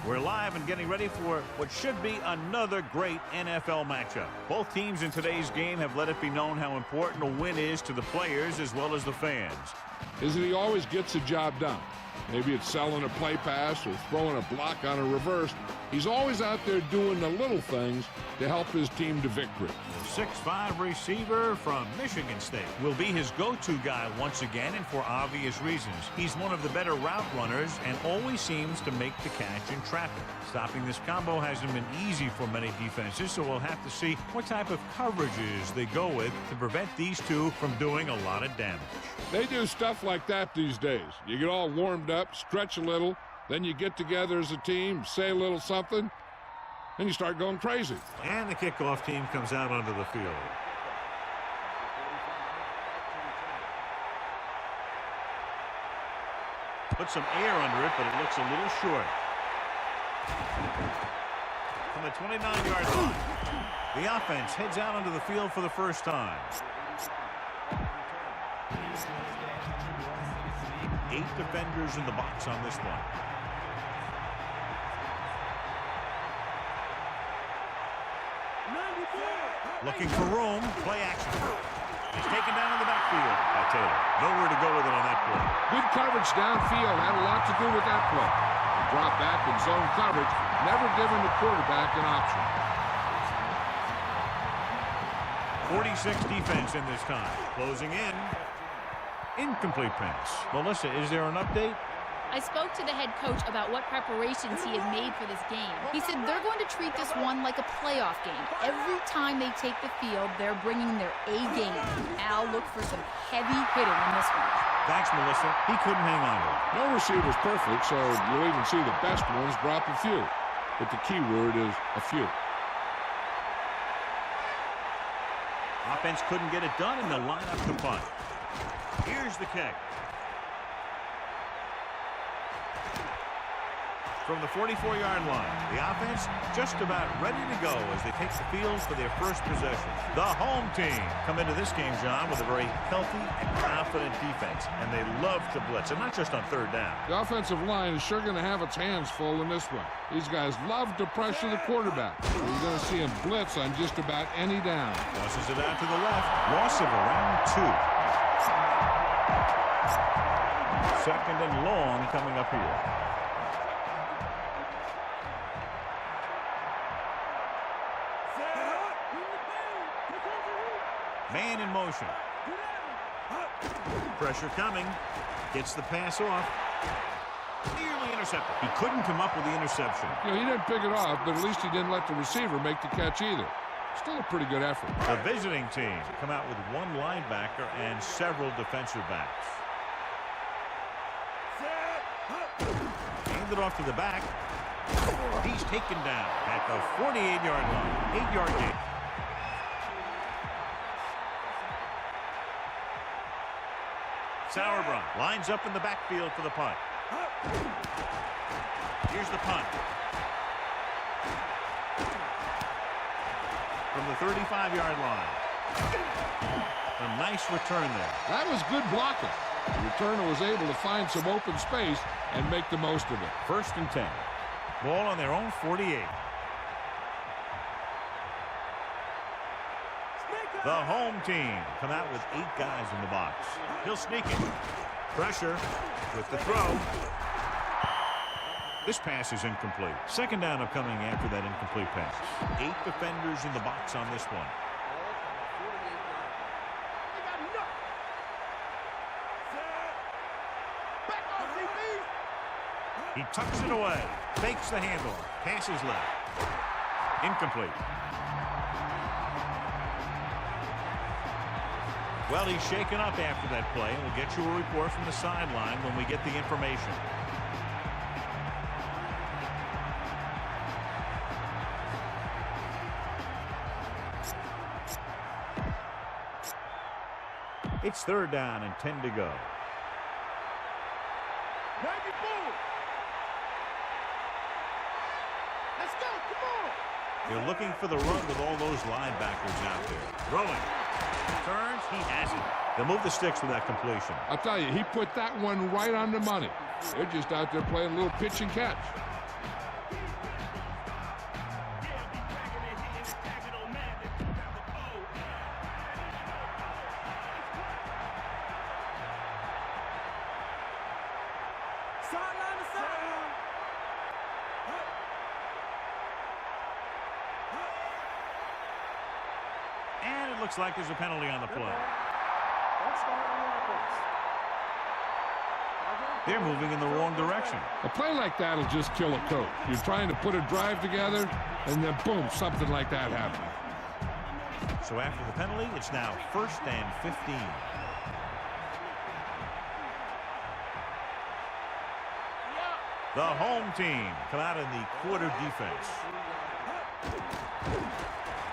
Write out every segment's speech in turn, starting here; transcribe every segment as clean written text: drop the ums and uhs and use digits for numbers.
We're live and getting ready for what should be another great NFL matchup. Both teams in today's game have let it be known how important a win is to the players as well as the fans. Isn't he always gets the job done? Maybe it's selling a play pass or throwing a block on a reverse. He's always out there doing the little things to help his team to victory. The 6'5" receiver from Michigan State will be his go-to guy once again, and for obvious reasons. He's one of the better route runners and always seems to make the catch in traffic. Stopping this combo hasn't been easy for many defenses, so we'll have to see what type of coverages they go with to prevent these two from doing a lot of damage. They do stuff like that these days. You get all warmed up, stretch a little, then you get together as a team, say a little something, and you start going crazy. And the kickoff team comes out onto the field. Put some air under it, but it looks a little short. From the 29-yard line, the offense heads out onto the field for the first time. 8 defenders in the box on this one. Looking for room. Play action. He's taken down in the backfield by Taylor. Nowhere to go with it on that play. Good coverage downfield had a lot to do with that play. Drop back in zone coverage, never giving the quarterback an option. 46 defense in this time. Closing in. Incomplete pass. Melissa, is there an update? I spoke to the head coach about what preparations he had made for this game. He said they're going to treat this one like a playoff game. Every time they take the field, they're bringing their A game. Al, look for some heavy hitting in this one. Thanks, Melissa. He couldn't hang on to it. No receiver's perfect, so you'll even see the best ones drop a few. But the key word is a few. Offense couldn't get it done, and they'll line up the punt. Here's the kick. From the 44-yard line, the offense just about ready to go as they take the field for their first possession. The home team come into this game, John, with a very healthy and confident defense, and they love to blitz, and not just on third down. The offensive line is sure going to have its hands full in this one. These guys love to pressure the quarterback. You're going to see him blitz on just about any down. Tosses it out to the left. Loss of around 2. Second and long coming up here. Man in motion. Pressure coming. Gets the pass off. Nearly intercepted. He couldn't come up with the interception. You know, he didn't pick it off, but at least he didn't let the receiver make the catch either. Still a pretty good effort. The visiting team come out with one linebacker and several defensive backs. Hand it off to the back. He's taken down at the 48-yard line. 8-yard gain. Sauerbrunn lines up in the backfield for the punt. Here's the punt. From the 35-yard line. A nice return there. That was good blocking. The returner was able to find some open space and make the most of it. 1st and 10. Ball on their own 48. The home team come out with 8 guys in the box. He'll sneak it. Pressure with the throw. This pass is incomplete. Second down upcoming after that incomplete pass. 8 defenders in the box on this one. He tucks it away. Fakes the handle. Passes left. Incomplete. Well, he's shaken up after that play, and we'll get you a report from the sideline when we get the information. It's 3rd down and 10 to go. Let's go, come on. They're looking for the run with all those linebackers out there. Throwing. Turns, he has it. They'll move the sticks with that completion. I'll tell you, he put that one right on the money. They're just out there playing a little pitch and catch. looks like there's a penalty on the play. They're moving in the wrong direction. A play like that will just kill a coach. You're trying to put a drive together, and then boom, something like that happens. So after the penalty, it's now 1st and 15. The home team come out in the quarter defense.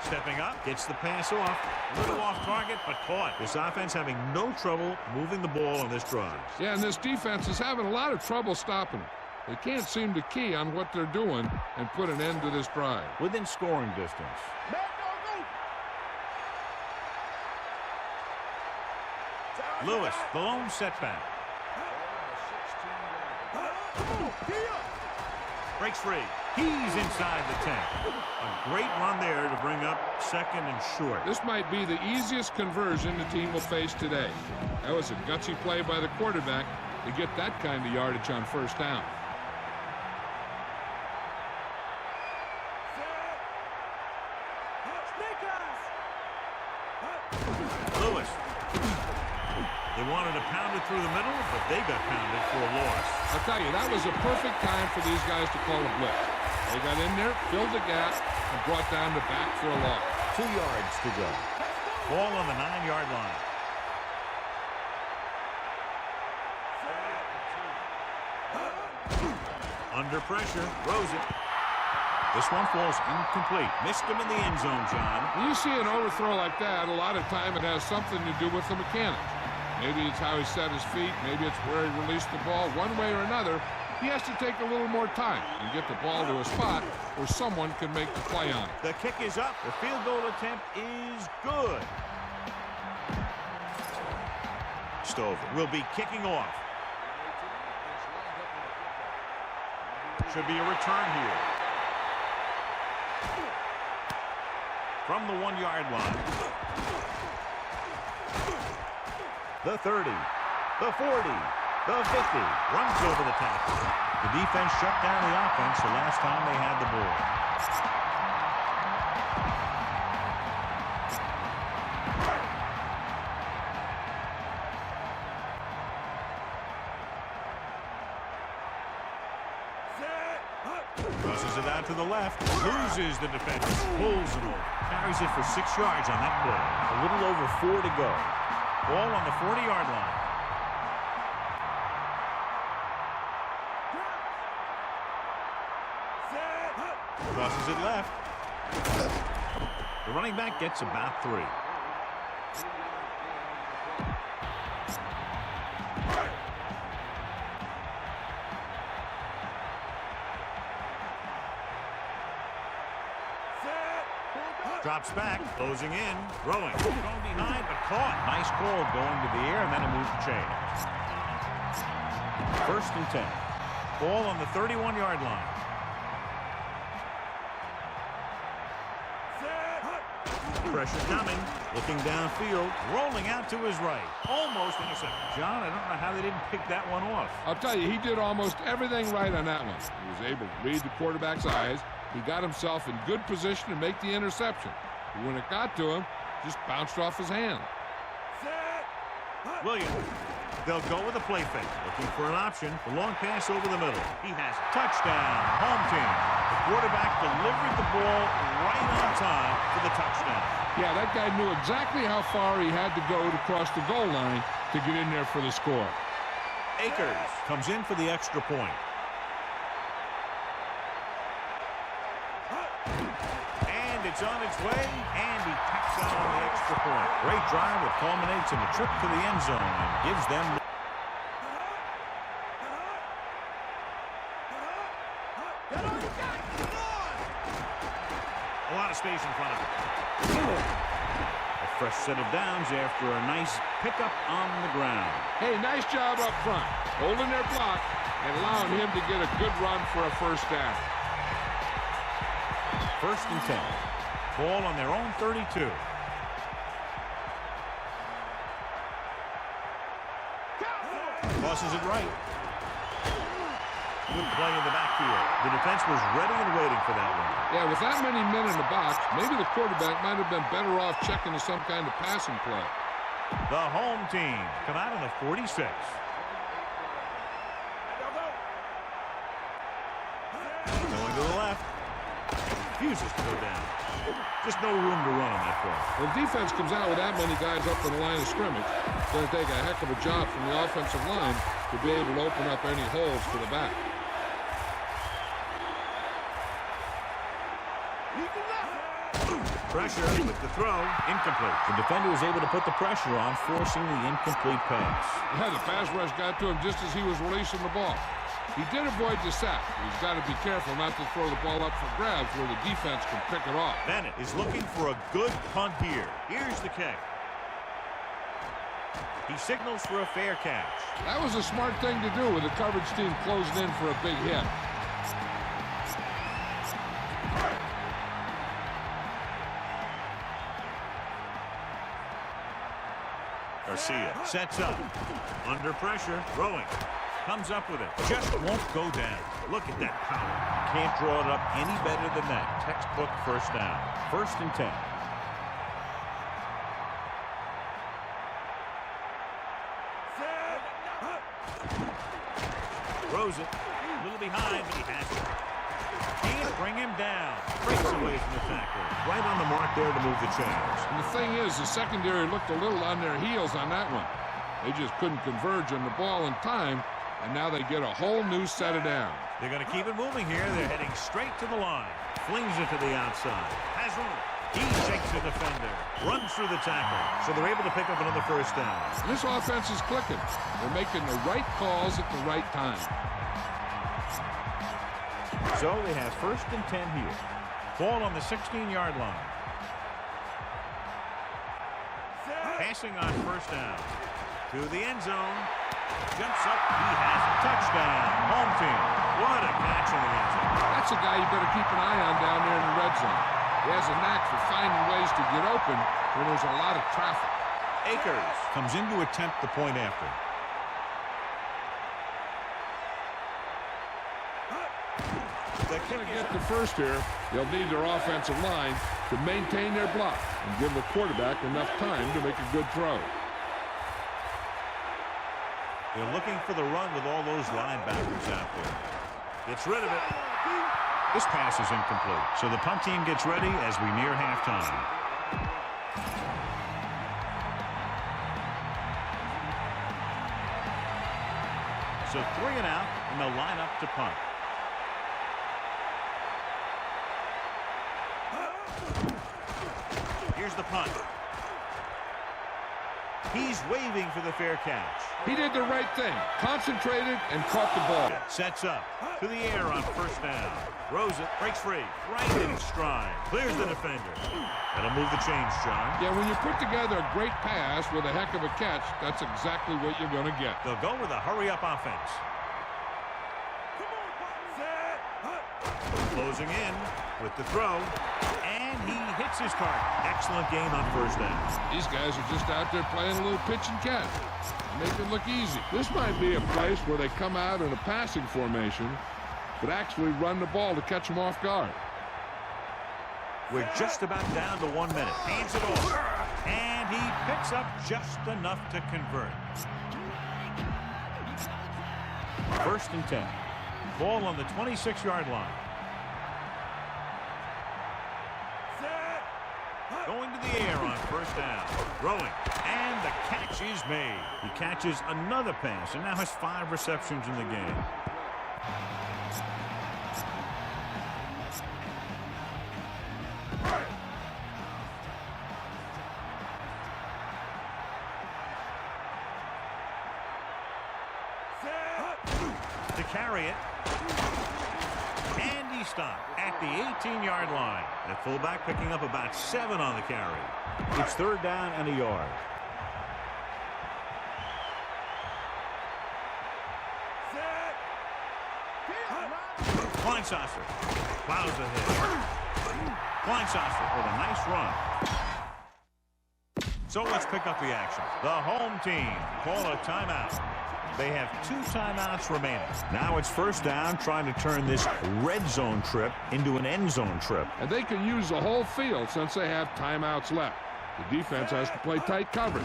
Stepping up, gets the pass off. A little off target, but caught. This offense having no trouble moving the ball on this drive. Yeah, and this defense is having a lot of trouble stopping them. They can't seem to key on what they're doing and put an end to this drive. Within scoring distance. Lewis, the lone setback. Breaks free. He's inside the 10. A great run there to bring up 2nd and short. This might be the easiest conversion the team will face today. That was a gutsy play by the quarterback to get that kind of yardage on 1st down. Lewis. They wanted to pound it through the middle, but they got pounded for a loss. I'll tell you, that was a perfect time for these guys to call a blitz. They got in there, filled the gap, and brought down the back for a loss. 2 yards to go. Ball on the 9-yard line. Under pressure, throws it. This one falls incomplete. Missed him in the end zone, John. When you see an overthrow like that, a lot of time it has something to do with the mechanics. Maybe it's how he set his feet. Maybe it's where he released the ball. One way or another, he has to take a little more time and get the ball to a spot where someone can make the play on it. The kick is up. The field goal attempt is good. Stover will be kicking off. Should be a return here. From the 1-yard line. The 30, the 40, the 50, runs over the tackle. The defense shut down the offense the last time they had the ball. Crosses it out to the left, loses the defense, pulls it over, carries it for 6 yards on that play. A little over 4 to go. Ball on the 40-yard line. Crosses it left. The running back gets about 3. Drops back, closing in, throwing. Thrown behind, but caught. Nice call going to the air, and then a move to change. 1st and 10. Ball on the 31-yard line. Pressure coming, looking downfield, rolling out to his right. Almost intercepted. John, I don't know how they didn't pick that one off. I'll tell you, he did almost everything right on that one. He was able to read the quarterback's eyes. He got himself in good position to make the interception. But when it got to him, just bounced off his hand. Williams. They'll go with a play fake. Looking for an option. The long pass over the middle. He has touchdown. Home team. The quarterback delivered the ball right on time for the touchdown. Yeah, that guy knew exactly how far he had to go to cross the goal line to get in there for the score. Akers comes in for the extra point. It's on its way, and he tacks out on the extra point. Great drive that culminates in a trip to the end zone and gives them. A lot of space in front of him. A fresh set of downs after a nice pickup on the ground. Hey, nice job up front, holding their block and allowing him to get a good run for a 1st down. 1st and 10. Ball on their own 32. Tosses it right. Good play in the backfield. The defense was ready and waiting for that one. Yeah, with that many men in the box, maybe the quarterback might have been better off checking to some kind of passing play. The home team come out on the 46. Going to the left. Refuses to go down. Just no room to run on that play. When defense comes out with that many guys up on the line of scrimmage, it's going to take a heck of a job from the offensive line to be able to open up any holes to the back. Pressure with the throw, incomplete. The defender was able to put the pressure on, forcing the incomplete pass. Yeah, the pass rush got to him just as he was releasing the ball. He did avoid the sack. He's got to be careful not to throw the ball up for grabs where the defense can pick it off. Bennett is looking for a good punt here. Here's the kick. He signals for a fair catch. That was a smart thing to do with the coverage team closing in for a big hit. Garcia sets up. Under pressure, throwing. Comes up with it. Just won't go down. Look at that power. Can't draw it up any better than that. Textbook first down. 1st and 10. Throws it. A little behind, but he has it. Can't bring him down. Breaks away from the tackle. Right on the mark there to move the chains. And the thing is, the secondary looked a little on their heels on that one. They just couldn't converge on the ball in time, and now they get a whole new set of downs. They're going to keep it moving here. They're heading straight to the line. Flings it to the outside. Has room. He shakes the defender. Runs through the tackle. So they're able to pick up another first down. And this offense is clicking. They're making the right calls at the right time. So they have 1st and 10 here. Ball on the 16-yard line. Passing on 1st down. To the end zone. Jumps up. He has a touchdown. Home team. What a catch in the end zone. That's a guy you better keep an eye on down there in the red zone. He has a knack for finding ways to get open when there's a lot of traffic. Akers comes in to attempt the point after. They're going to get the first here. They'll need their offensive line to maintain their block and give the quarterback enough time to make a good throw. They're looking for the run with all those linebackers out there. Gets rid of it. This pass is incomplete. So the punt team gets ready as we near halftime. So 3 and out, and they'll line up to punt. Here's the punt. He's waving for the fair catch. He did the right thing. Concentrated and caught the ball. Sets up to the air on 1st down. Throws it, breaks free. Right in his stride. Clears the defender. That'll move the chains, John. Yeah, when you put together a great pass with a heck of a catch, that's exactly what you're going to get. They'll go with a hurry-up offense. Closing in with the throw. And he hits his target. Excellent game on 1st down. These guys are just out there playing a little pitch and catch. Make it look easy. This might be a place where they come out in a passing formation, but actually run the ball to catch them off guard. We're just about down to 1 minute. Hands it off. And he picks up just enough to convert. 1st and 10. Ball on the 26-yard line. Going to the air on 1st down. Throwing. And the catch is made. He catches another pass and now has 5 receptions in the game. To carry it. And he stopped at the 18-yard line. The fullback picking up about 7 on the carry. It's 3rd down and a yard. Kleinsasser plows ahead. Kleinsasser with a nice run. So let's pick up the action. The home team call a timeout. They have 2 timeouts remaining. Now it's first down, trying to turn this red zone trip into an end zone trip. And they can use the whole field since they have timeouts left. The defense has to play tight coverage.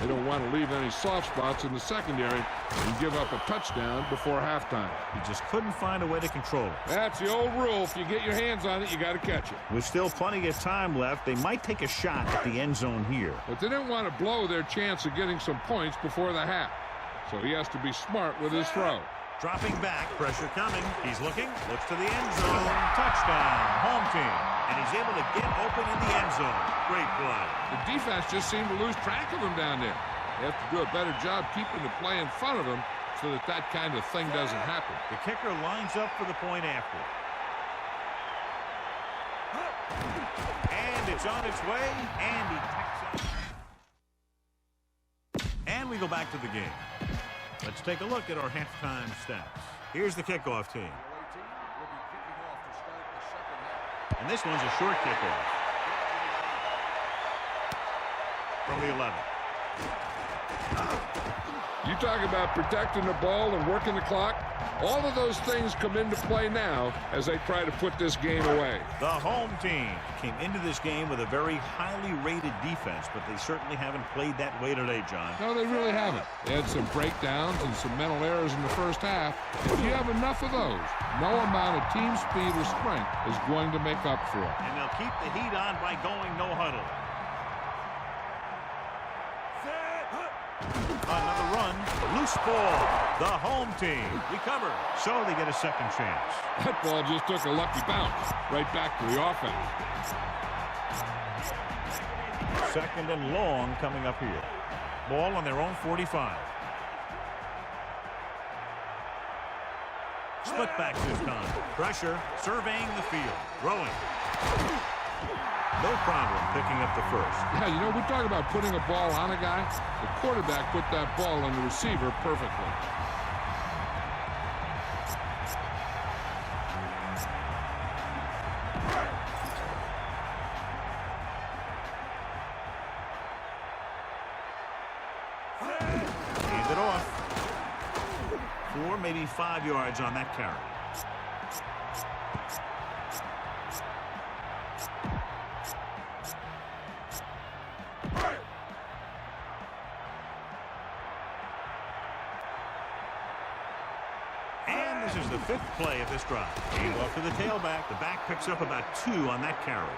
They don't want to leave any soft spots in the secondary and give up a touchdown before halftime. He just couldn't find a way to control it. That's the old rule. If you get your hands on it, you got to catch it. With still plenty of time left, they might take a shot at the end zone here. But they didn't want to blow their chance of getting some points before the half. So he has to be smart with his throw. Dropping back, pressure coming. He's looking, looks to the end zone. Touchdown, home team. And he's able to get open in the end zone. Great play. The defense just seemed to lose track of him down there. They have to do a better job keeping the play in front of him so that that kind of thing doesn't happen. The kicker lines up for the point after. And it's on its way, and he tacks it. And we go back to the game. Let's take a look at our halftime stats. Here's the kickoff team. And this one's a short kickoff. From the 11. You talk about protecting the ball and working the clock. All of those things come into play now as they try to put this game away. The home team came into this game with a very highly rated defense, but they certainly haven't played that way today, John. No, they really haven't. They had some breakdowns and some mental errors in the first half. If you have enough of those, no amount of team speed or strength is going to make up for it. And they'll keep the heat on by going no huddle. Another run, loose ball. The home team recovered, so they get a second chance. That ball just took a lucky bounce right back to the offense. Second and long coming up here. Ball on their own 45. Split back this time. Pressure, surveying the field, throwing. No problem picking up the first. Yeah, you know, we talk about putting a ball on a guy. The quarterback put that ball on the receiver perfectly. Hand it off. 4, maybe 5 yards on that carry. This is the 5th play of this drive. Hand off to the tailback. The back picks up about 2 on that carry.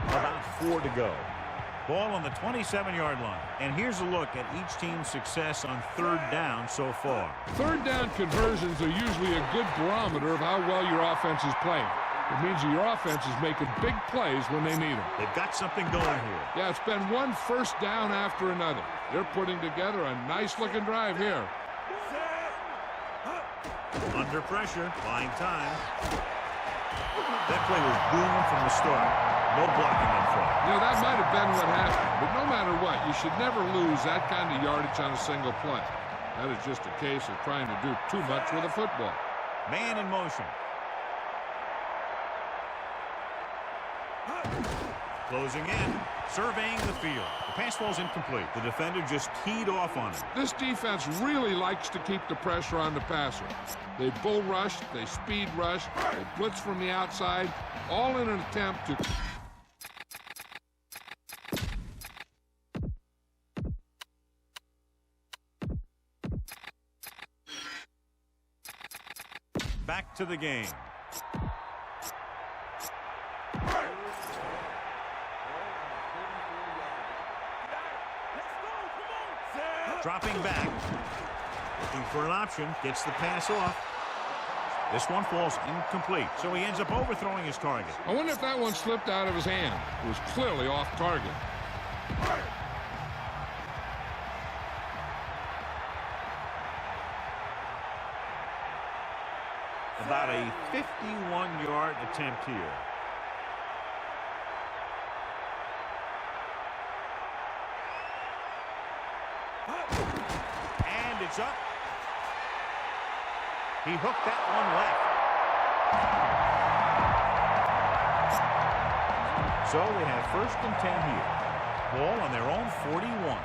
About 4 to go. Ball on the 27-yard line. And here's a look at each team's success on 3rd down so far. 3rd down conversions are usually a good barometer of how well your offense is playing. It means your offense is making big plays when they need them. They've got something going here. Yeah, it's been one first down after another. They're putting together a nice-looking drive here. Under pressure, buying time. That play was doomed from the start. No blocking in front. You know, that might have been what happened, but no matter what, you should never lose that kind of yardage on a single play. That is just a case of trying to do too much with a football. Man in motion. Closing in, surveying the field. The pass ball's incomplete. The defender just teed off on it. This defense really likes to keep the pressure on the passer. They bull rush, they speed rush, they blitz from the outside, all in an attempt to... Back to the game. Dropping back. Looking for an option. Gets the pass off. This one falls incomplete, so he ends up overthrowing his target. I wonder if that one slipped out of his hand. It was clearly off target. About a 51-yard attempt here. And it's up. He hooked that one left. So they have 1st and 10 here. Ball on their own 41.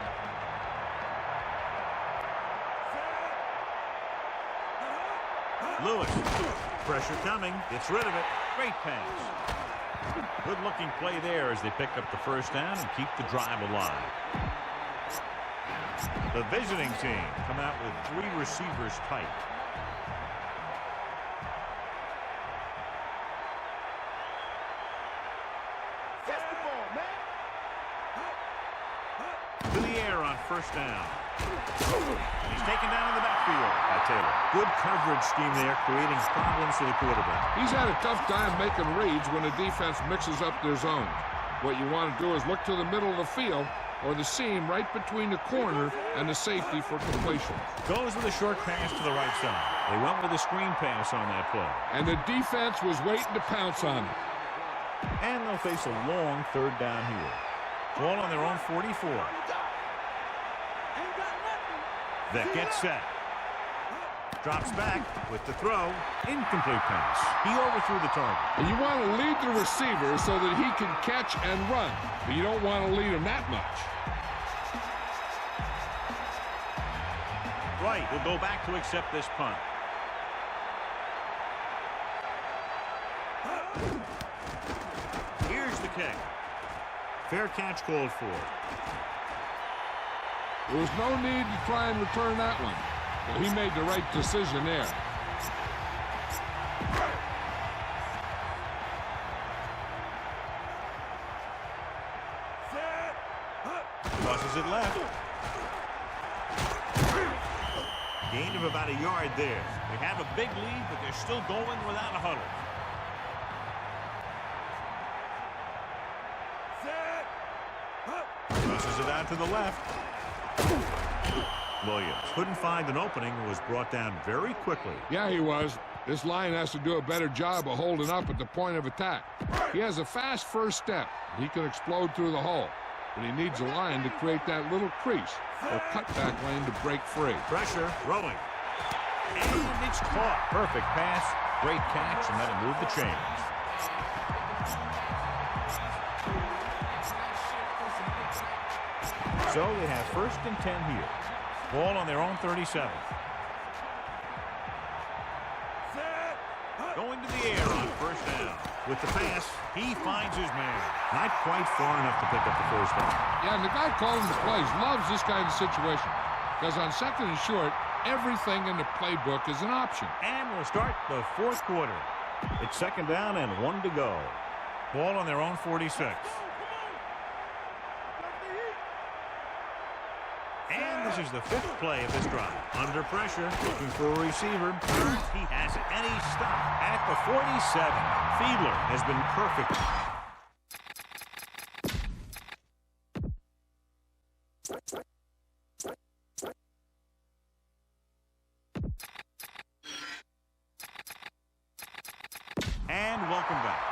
Lewis. Pressure coming. Gets rid of it. Great pass. Good-looking play there as they pick up the first down and keep the drive alive. The visiting team come out with 3 receivers tight. To the air on first down. He's taken down in the backfield by Taylor. Good coverage scheme there, creating problems for the quarterback. He's had a tough time making reads when the defense mixes up their zones. What you want to do is look to the middle of the field or the seam right between the corner and the safety for completion. Goes with a short pass to the right side. They went with a screen pass on that play. And the defense was waiting to pounce on it. And they'll face a long third down here. Ball on their own 44. That gets set. Drops back with the throw. Incomplete pass. He overthrew the target. And you want to lead the receiver so that he can catch and run. But you don't want to lead him that much. Right, will go back to accept this punt. Here's the kick. Fair catch called for. There was no need to try and return that one. But he made the right decision there. Crosses it left. Gain of about a yard there. They have a big lead, but they're still going without a huddle. Crosses it out to the left. Williams couldn't find an opening and was brought down very quickly. Yeah, he was. This line has to do a better job of holding up at the point of attack. He has a fast first step. He can explode through the hole. But he needs a line to create that little crease or cutback lane to break free. Pressure, throwing. And it's caught. Perfect pass. Great catch, and that'll move the chains. So they have 1st and 10 here. Ball on their own 37. Going to the air on first down. With the pass, he finds his man. Not quite far enough to pick up the first down. Yeah, and the guy calling the plays loves this kind of situation. Because on 2nd and short, everything in the playbook is an option. And we'll start the 4th quarter. It's 2nd down and 1 to go. Ball on their own 46. And this is the 5th play of this drive. Under pressure, looking for a receiver. He has it, and he's stopped at the 47. Fiedler has been perfect. And welcome back.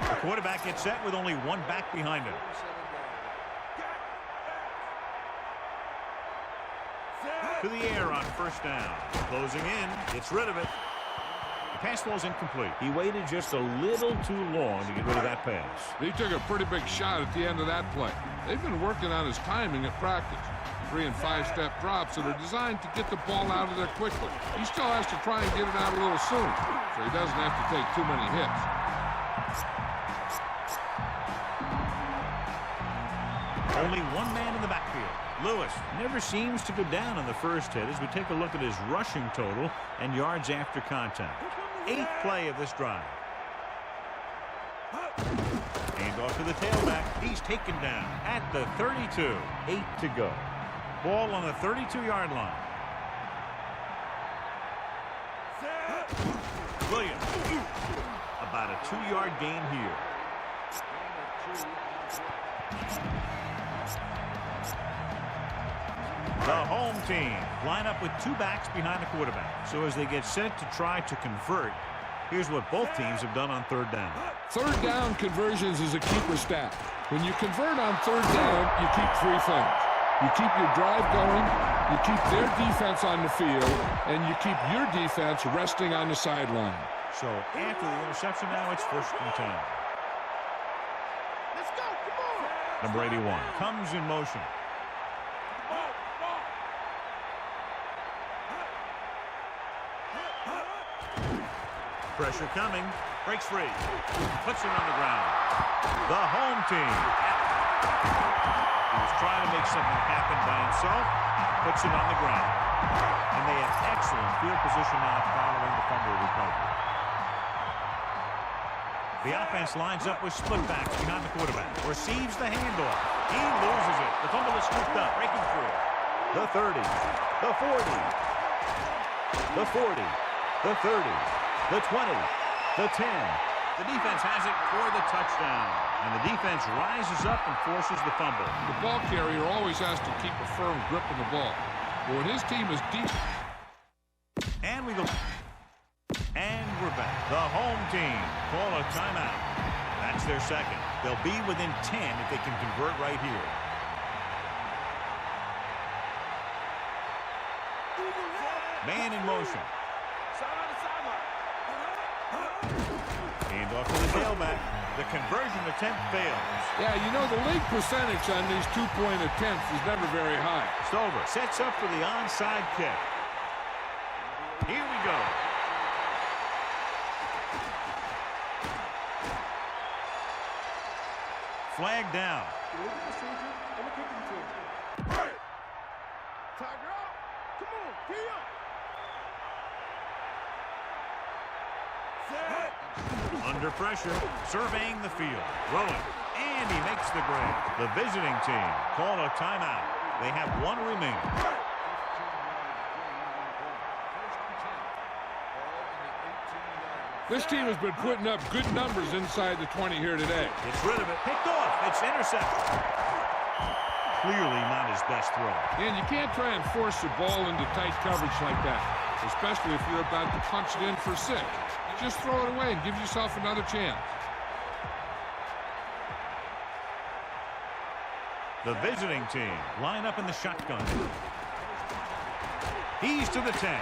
The quarterback gets set with only one back behind him. To the air on first down. Closing in. Gets rid of it. The pass ball's incomplete. He waited just a little too long to get rid of that pass. He took a pretty big shot at the end of that play. They've been working on his timing at practice. 3- and 5-step drops that are designed to get the ball out of there quickly. He still has to try and get it out a little sooner, so he doesn't have to take too many hits. Only one man in the backfield. Lewis never seems to go down on the first hit as we take a look at his rushing total and yards after contact. 8th play of this drive. Hand off to the tailback. He's taken down at the 32. 8 to go. Ball on the 32-yard line. Williams. About a 2-yard gain here. The home team line up with 2 backs behind the quarterback. So as they get set to try to convert, here's what both teams have done on 3rd down. 3rd down conversions is a keeper stat. When you convert on 3rd down, you keep 3 things. You keep your drive going, you keep their defense on the field, and you keep your defense resting on the sideline. So after the interception, now it's 1st and 10. Let's go. Come on. Number 81 comes in motion. Pressure coming. Breaks free. Puts it on the ground. The home team. He was trying to make something happen by himself. Puts it on the ground. And they have excellent field position now following the fumble recovery. The offense lines up with split backs behind the quarterback. Receives the handoff. He loses it. The fumble is scooped up. Breaking through. The 30. The 40. The 40. The 30. The 20. The 10. The defense has it for the touchdown. And the defense rises up and forces the fumble. The ball carrier always has to keep a firm grip on the ball. But when his team is deep. And we go. And we're back. The home team call a timeout. That's their second. They'll be within 10 if they can convert right here. Man in motion. Hand off to the tailback. The conversion attempt fails. Yeah, you know, the league percentage on these two-point attempts is never very high. Stover sets up for the onside kick. Here we go. Flag down. Under pressure, surveying the field, throwing, and he makes the grab. The visiting team call a timeout. They have one remaining. This team has been putting up good numbers inside the 20 here today. Gets rid of it, picked off, it's intercepted. Clearly not his best throw. And you can't try and force the ball into tight coverage like that, especially if you're about to punch it in for 6. Just throw it away and give yourself another chance. The visiting team line up in the shotgun. He's to the 10.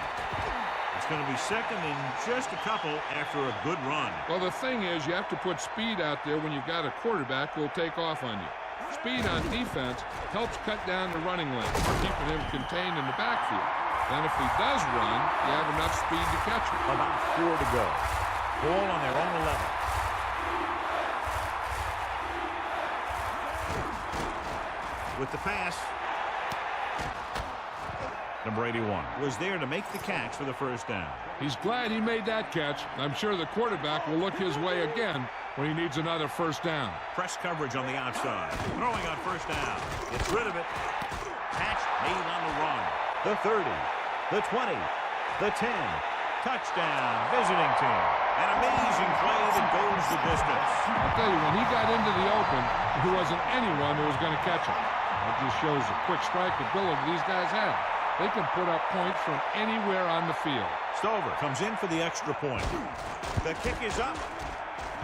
It's going to be second and just a couple after a good run. Well, the thing is, you have to put speed out there when you've got a quarterback who will take off on you. Speed on defense helps cut down the running lane, keeping him contained in the backfield. Then if he does run, you have enough speed to catch him. About 4 to go. Ball on their own 11. With the pass. Number 81 was there to make the catch for the first down. He's glad he made that catch. I'm sure the quarterback will look his way again when he needs another first down. Press coverage on the outside. Throwing on first down. Gets rid of it. Catch made on the run. The 30. The 20. The 10. Touchdown. Visiting team. An amazing play that goes the distance. I'll tell you, when he got into the open, there wasn't anyone who was going to catch him. That just shows the quick strike ability these guys have. They can put up points from anywhere on the field. Stover comes in for the extra point. The kick is up.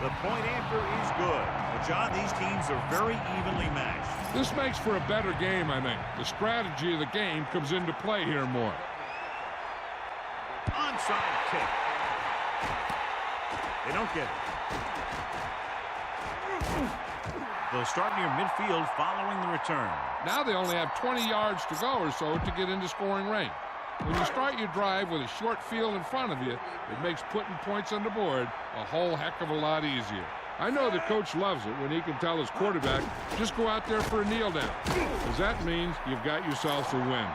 The point after is good. But John, these teams are very evenly matched. This makes for a better game, I think. The strategy of the game comes into play here more. Onside kick. They don't get it. They'll start near midfield following the return. Now they only have 20 yards to go or so to get into scoring range. When you start your drive with a short field in front of you, it makes putting points on the board a whole heck of a lot easier. I know the coach loves it when he can tell his quarterback, just go out there for a kneel down, because that means you've got yourselves a win.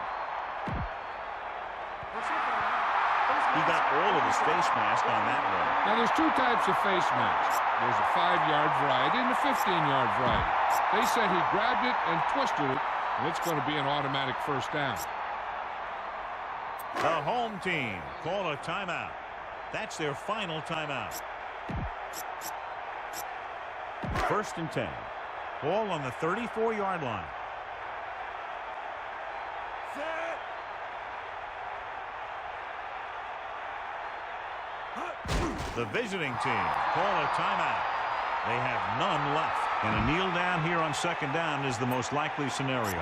He got all of his face mask on that one. Now, there's 2 types of face masks. There's a 5-yard variety and a 15-yard variety. They said he grabbed it and twisted it, and it's going to be an automatic first down. The home team call a timeout. That's their final timeout. 1st and 10. Ball on the 34-yard line. The visiting team call a timeout. They have none left. And a kneel down here on 2nd down is the most likely scenario.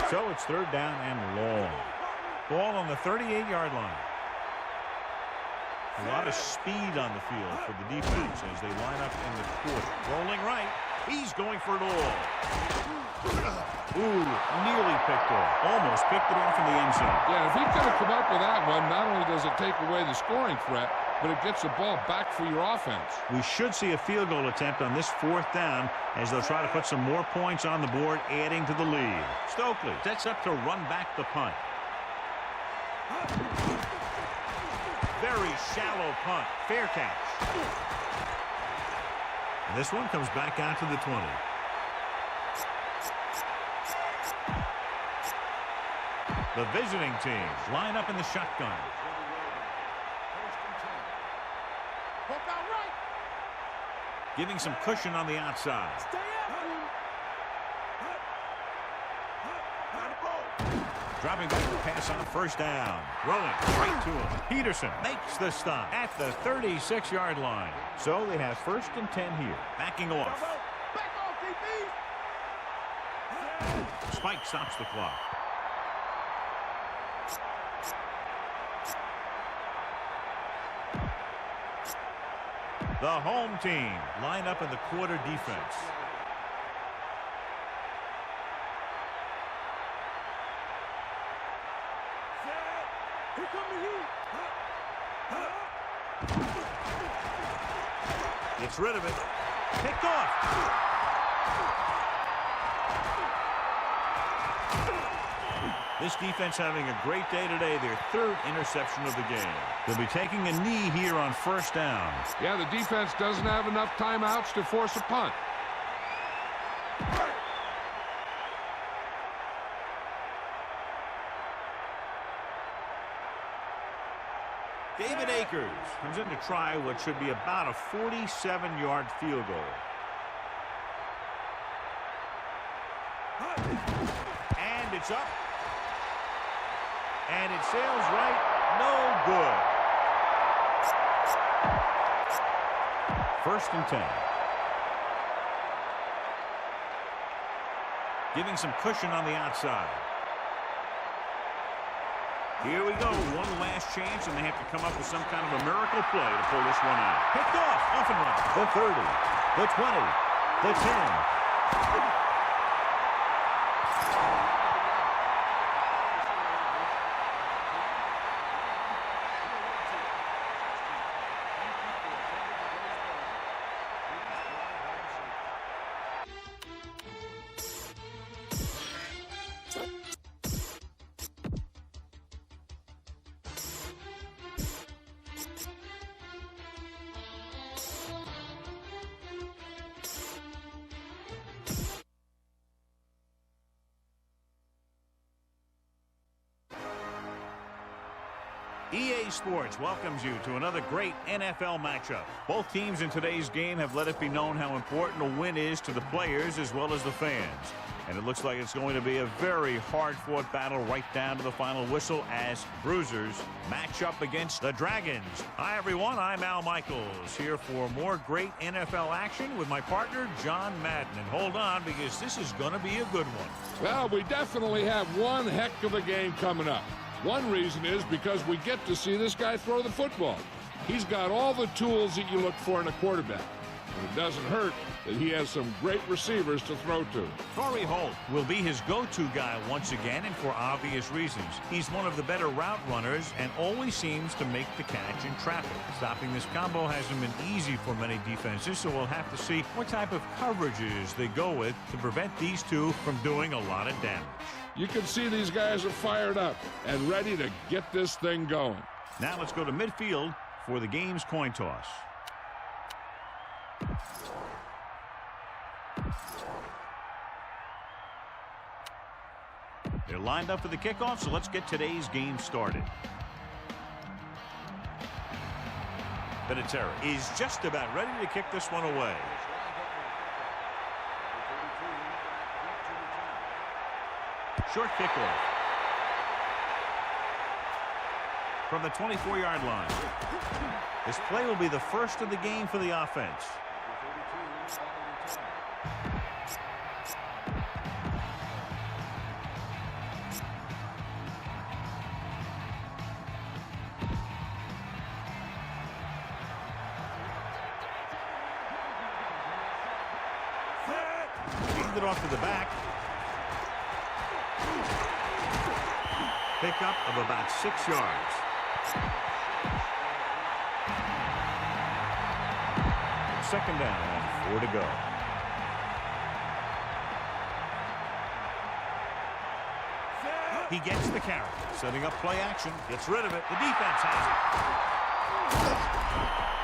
So it's 3rd down and long. Ball on the 38-yard line. A lot of speed on the field for the defense as they line up in the quarter. Rolling right. He's going for it all. Ooh, nearly picked off. Almost picked it off in the end zone. Yeah, if he could have come up with that one, not only does it take away the scoring threat, but it gets the ball back for your offense. We should see a field goal attempt on this 4th down as they'll try to put some more points on the board, adding to the lead. Stokely sets up to run back the punt. Very shallow punt. Fair catch. And this one comes back out to the 20. The visiting teams line up in the shotgun. Giving some cushion on the outside. Dropping back the pass on 1st down. Rolling right to him. Peterson makes the stop at the 36-yard line. So they have 1st and 10 here. Backing off. Spike stops the clock. The home team line up in the quarter defense. Gets rid of it. Picked off. This defense having a great day today. Their 3rd interception of the game. They'll be taking a knee here on 1st down. Yeah, the defense doesn't have enough timeouts to force a punt. David Akers comes in to try what should be about a 47-yard field goal. And it's up. And it sails right. No good. 1st and 10. Giving some cushion on the outside. Here we go. One last chance, and they have to come up with some kind of a miracle play to pull this one out. Picked off and run. The 30, the 20, the 10. EA Sports welcomes you to another great NFL matchup. Both teams in today's game have let it be known how important a win is to the players as well as the fans. And it looks like it's going to be a very hard-fought battle right down to the final whistle as Bruisers match up against the Dragons. Hi, everyone. I'm Al Michaels here for more great NFL action with my partner, John Madden. And hold on, because this is going to be a good one. Well, we definitely have one heck of a game coming up. One reason is because we get to see this guy throw the football. He's got all the tools that you look for in a quarterback. And it doesn't hurt that he has some great receivers to throw to. Torrey Holt will be his go-to guy once again, and for obvious reasons. He's one of the better route runners and always seems to make the catch in traffic. Stopping this combo hasn't been easy for many defenses, so we'll have to see what type of coverages they go with to prevent these two from doing a lot of damage. You can see these guys are fired up and ready to get this thing going. Now let's go to midfield for the game's coin toss. They're lined up for the kickoff, so let's get today's game started. Vinatieri is just about ready to kick this one away. Short kickoff. From the 24-yard line. This play will be the first of the game for the offense. It off to the back. Pickup of about 6 yards. Second down and 4 to go. He gets the carry. Setting up play action. Gets rid of it. The defense has it.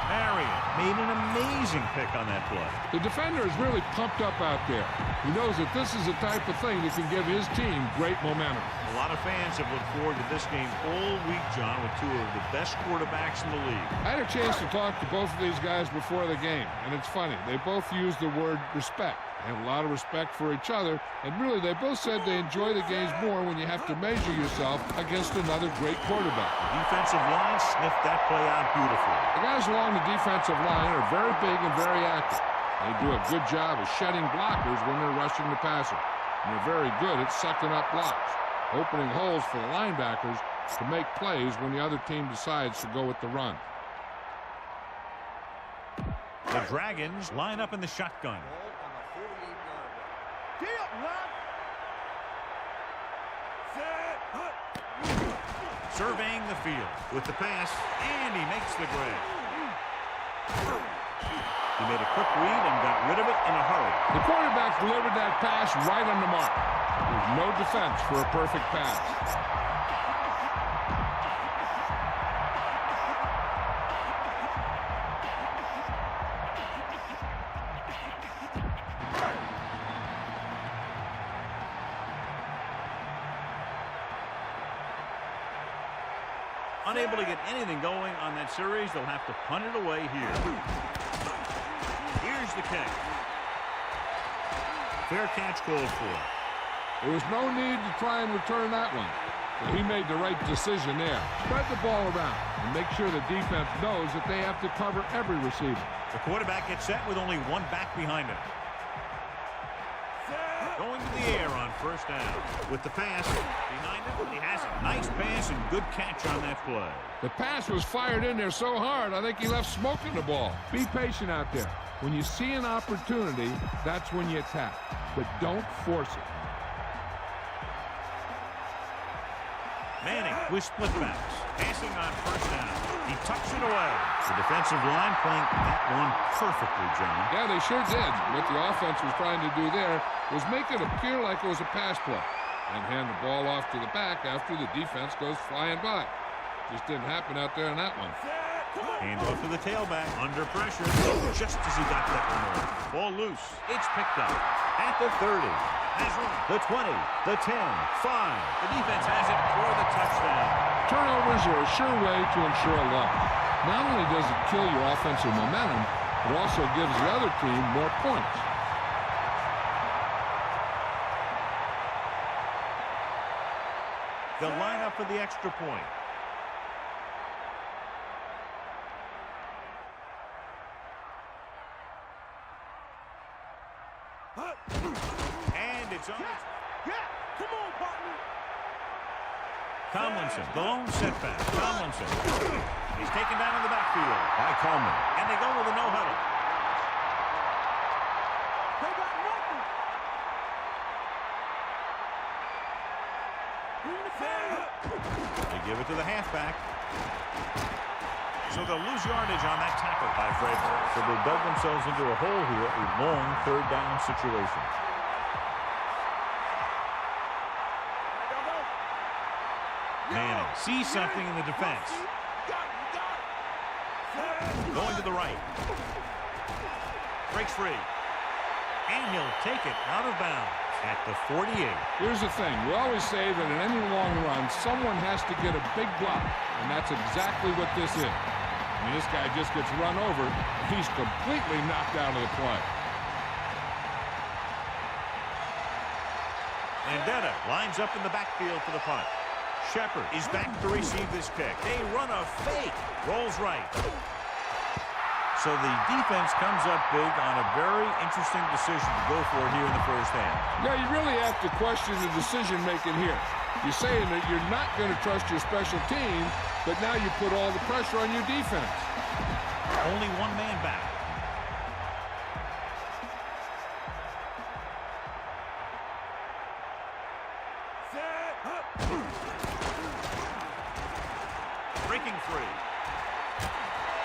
Marion made an amazing pick on that play. The defender is really pumped up out there. He knows that this is the type of thing that can give his team great momentum. A lot of fans have looked forward to this game all week, John, with two of the best quarterbacks in the league. I had a chance to talk to both of these guys before the game, and it's funny. They both use the word respect. They have a lot of respect for each other, and really they both said they enjoy the games more when you have to measure yourself against another great quarterback. The defensive line sniffed that play out beautifully. The guys along the defensive line are very big and very active. They do a good job of shedding blockers when they're rushing the passer, and they're very good at sucking up blocks, opening holes for the linebackers to make plays when the other team decides to go with the run. The Dragons line up in the shotgun. Surveying the field with the pass, and he makes the grab. He made a quick read and got rid of it in a hurry. The quarterback delivered that pass right on the mark. There's no defense for a perfect pass. Unable to get anything going on that series, they'll have to punt it away here. Here's the kick. Fair catch called for. There was no need to try and return that one. But he made the right decision there. Spread the ball around and make sure the defense knows that they have to cover every receiver. The quarterback gets set with only one back behind him. Going to the air on first down. With the pass behind him, he has a nice pass and good catch on that play. The pass was fired in there so hard, I think he left smoke in the ball. Be patient out there. When you see an opportunity, that's when you attack. But don't force it. Manning with split backs. Passing on first down. He tucks it away. The defensive line playing that one perfectly, John. Yeah, they sure did. What the offense was trying to do there was make it appear like it was a pass play and hand the ball off to the back after the defense goes flying by. Just didn't happen out there on that one. Hand off to the tailback. Under pressure. Just as he got that one off. Ball loose. It's picked up at the 30. Has run. The 20. The 10. 5. The defense has it for the touchdown. Turnovers are a sure way to ensure luck. Not only does it kill your offensive momentum, it also gives the other team more points. They'll line up for the extra point. And it's on. Yeah, come on, partner. Tomlinson, the lone setback. Tomlinson. He's taken down in the backfield by Coleman. And they go with a no-huddle. They got nothing. Bring the fans. They give it to the halfback. So they'll lose yardage on that tackle by Vrabel. So they dug themselves into a hole here, a long third down situation. Manning sees something in the defense. Going to the right. Breaks free. And he'll take it out of bounds at the 48. Here's the thing. We always say that in any long run, someone has to get a big block. And that's exactly what this is. I mean, this guy just gets run over. He's completely knocked out of the play. Landetta lines up in the backfield for the punt. Shepard is back to receive this kick. They run a fake. Rolls right. So the defense comes up big on a very interesting decision to go for it here in the first half. Yeah, you really have to question the decision-making here. You're saying that you're not going to trust your special team, but now you put all the pressure on your defense. Only one man back. Breaking free.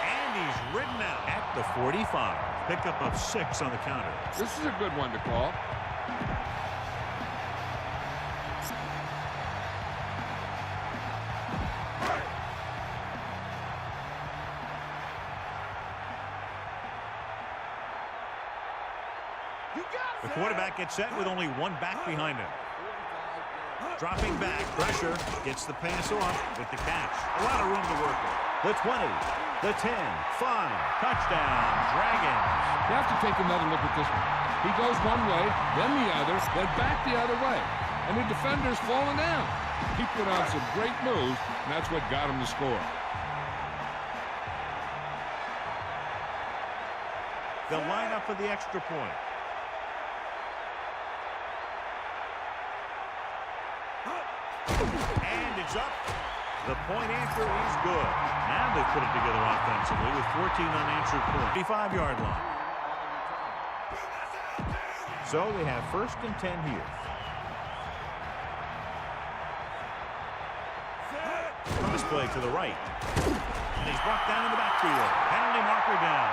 And he's ridden out at the 45. Pickup of 6 on the counter. This is a good one to call. The quarterback gets set with only one back behind him. Dropping back, pressure, gets the pass off with the catch. A lot of room to work with. The 20, the 10, 5, touchdown, Dragons. You have to take another look at this one. He goes one way, then the other, then back the other way. And the defender's falling down. He put on some great moves, and that's what got him the score. They'll line up for the extra point. And it's up. The point after is good. Now they put it together offensively with 14 unanswered points. 55-yard line. So they have 1st and 10 here. From this play to the right. And he's brought down in the backfield. Penalty marker down.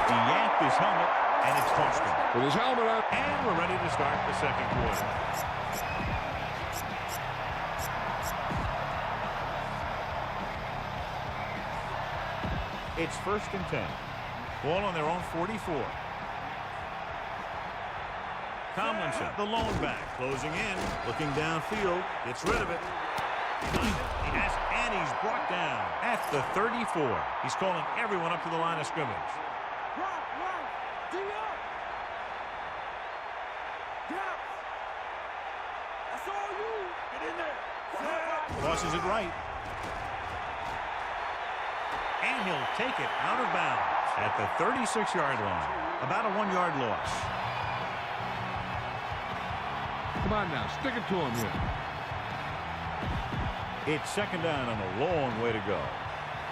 He yanked his helmet, and it's tossed him. With his helmet up. And we're ready to start the second quarter. It's 1st and 10. Ball on their own 44. Tomlinson, the lone back, closing in, looking downfield, gets rid of it. He has, and he's brought down at the 34. He's calling everyone up to the line of scrimmage. Tosses it right. And he'll take it out of bounds at the 36-yard line. About a 1-yard loss. Come on now, stick it to him here. It's 2nd down and a long way to go.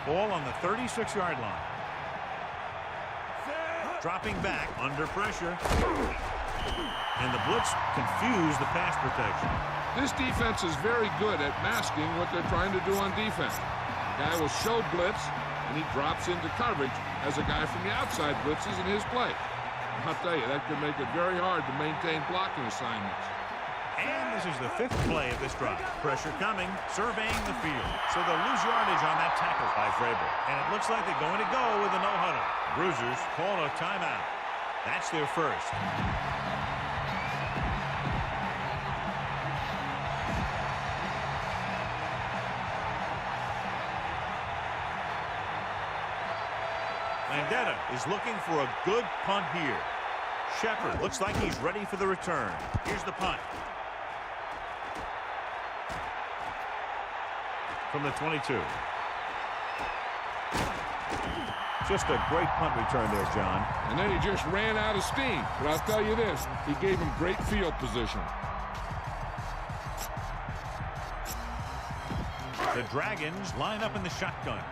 Ball on the 36-yard line. Dropping back under pressure. And the blitz confused the pass protection. This defense is very good at masking what they're trying to do on defense. The guy will show blitz, and he drops into coverage as a guy from the outside blitzes in his play. I'll tell you, that could make it very hard to maintain blocking assignments. And this is the 5th play of this drive. Pressure coming, surveying the field. So they'll lose yardage on that tackle by Vrabel. And it looks like they're going to go with a no-huddle. Bruisers call a timeout. That's their first. Landetta is looking for a good punt here. Shepard looks like he's ready for the return. Here's the punt. From the 22. Just a great punt return there, John. And then he just ran out of steam. But I'll tell you this, he gave him great field position. The Dragons line up in the shotgun.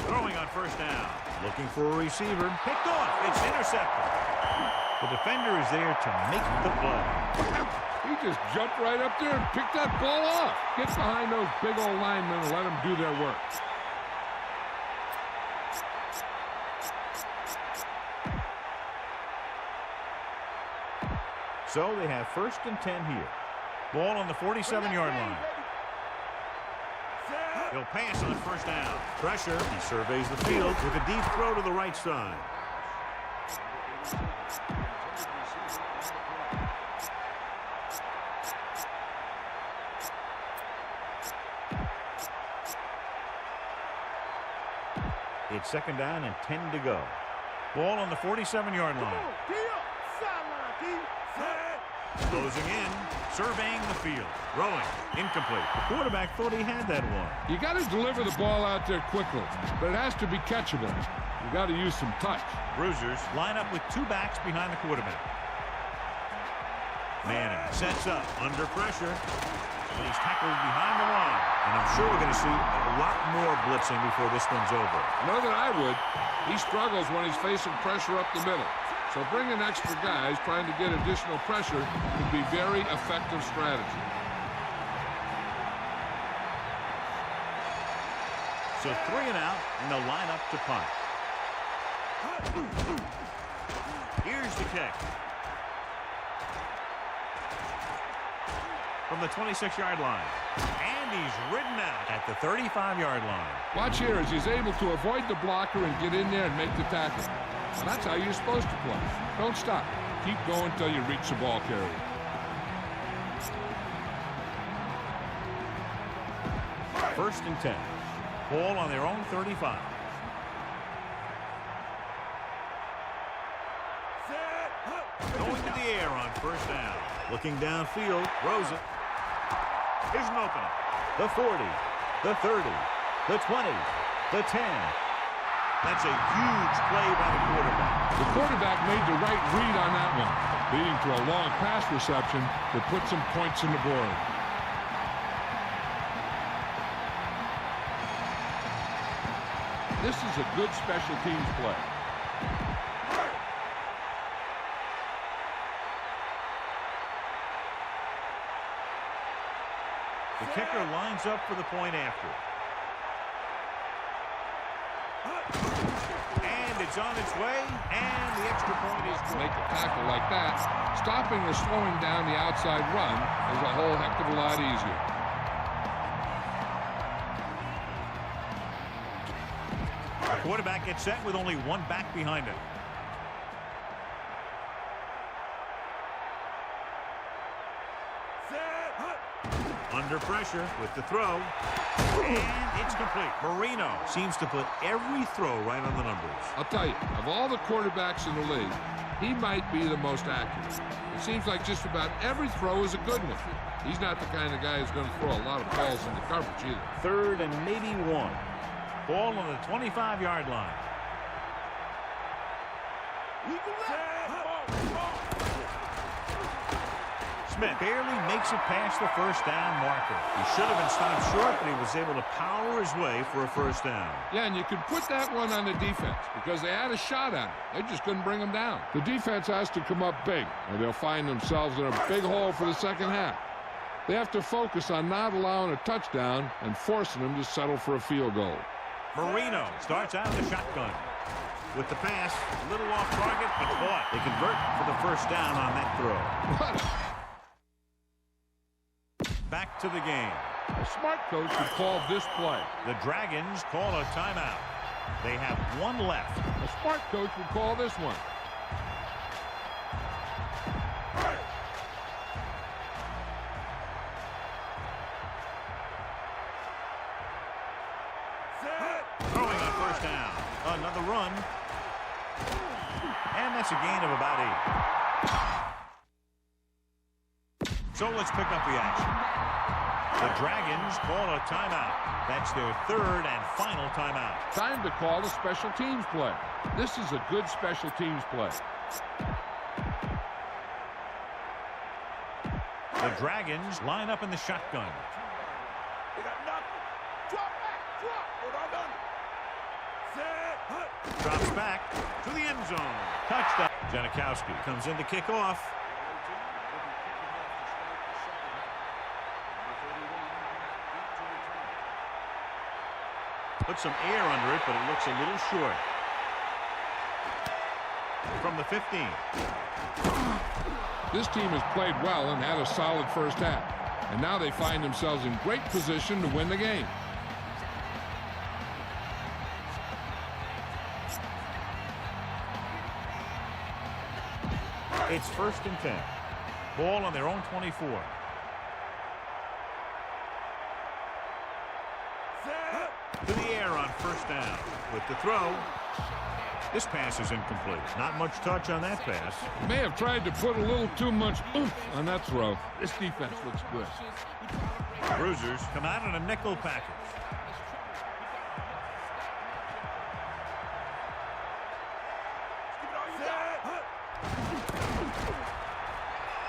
Throwing on 1st down. Looking for a receiver. Picked off. It's intercepted. The defender is there to make the play. He just jumped right up there and picked that ball off. Get behind those big old linemen and let them do their work. So they have 1st and 10 here. Ball on the 47-yard line. He'll pass on 1st down. Pressure. He surveys the field with a deep throw to the right side. It's 2nd down and 10 to go. Ball on the 47-yard line. Closing in, surveying the field, throwing, incomplete. The quarterback thought he had that one. You got to deliver the ball out there quickly, but it has to be catchable. You got to use some touch. Bruisers line up with two backs behind the quarterback. Manning sets up under pressure. And he's tackled behind the line. And I'm sure we're going to see a lot more blitzing before this one's over. Know that I would. He struggles when he's facing pressure up the middle. So bringing extra guys trying to get additional pressure can be very effective strategy. So 3 and out, and they'll line up to punt. Here's the kick. From the 26-yard line. And he's ridden out at the 35-yard line. Watch here as he's able to avoid the blocker and get in there and make the tackle. And that's how you're supposed to play. Don't stop. Keep going until you reach the ball carrier. First and 10. Ball on their own 35. Going to the air on first down. Looking downfield, throws it. Here's an opening. The 40, the 30, the 20, the 10. That's a huge play by the quarterback. The quarterback made the right read on that one, leading to a long pass reception that put some points on the board. This is a good special teams play. The kicker lines up for the point after. And it's on its way, and the extra point is To make a tackle like that, stopping or slowing down the outside run is a whole heck of a lot easier. The quarterback gets set with only one back behind him. Under pressure with the throw. And it's complete. Marino seems to put every throw right on the numbers. I'll tell you, of all the quarterbacks in the league, he might be the most accurate. It seems like just about every throw is a good one. He's not the kind of guy who's going to throw a lot of balls into coverage either. Third and maybe 1. Ball on the 25-yard line. Smith barely makes it past the first down marker. He should have been stopped short, but he was able to power his way for a first down. Yeah, and you could put that one on the defense because they had a shot at him. They just couldn't bring him down. The defense has to come up big, or they'll find themselves in a big hole for the second half. They have to focus on not allowing a touchdown and forcing them to settle for a field goal. Marino starts out the shotgun. With the pass, a little off target, but caught. They convert for the first down on that throw. Back to the game. A smart coach would call this play. The Dragons call a timeout. They have one left. A smart coach would call this one. Throwing on first down. Another run. And that's a gain of about 8. So let's pick up the action. The Dragons call a timeout. That's their third and final timeout. Time to call a special teams play. This is a good special teams play. The Dragons line up in the shotgun. Drops back to the end zone. Touchdown. Janikowski comes in to kick off. Put some air under it, but it looks a little short. From the 15. This team has played well and had a solid first half. And now they find themselves in great position to win the game. It's first and 10. Ball on their own 24. To the air on first down. With the throw. This pass is incomplete. Not much touch on that pass. May have tried to put a little too much oomph on that throw. This defense looks good. Bruisers come out in a nickel package.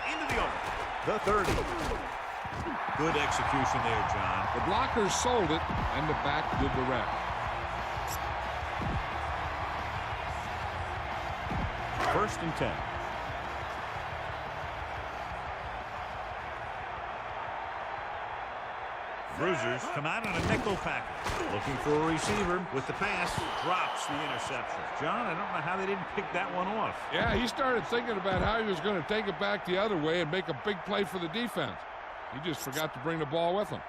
Into the open. The 30. Good execution there, John. The blockers sold it, and the back did the rest. First and 10. Bruisers come out in a nickel package. Looking for a receiver with the pass. Drops the interception. John, I don't know how they didn't pick that one off. Yeah, he started thinking about how he was going to take it back the other way and make a big play for the defense. He just forgot to bring the ball with him.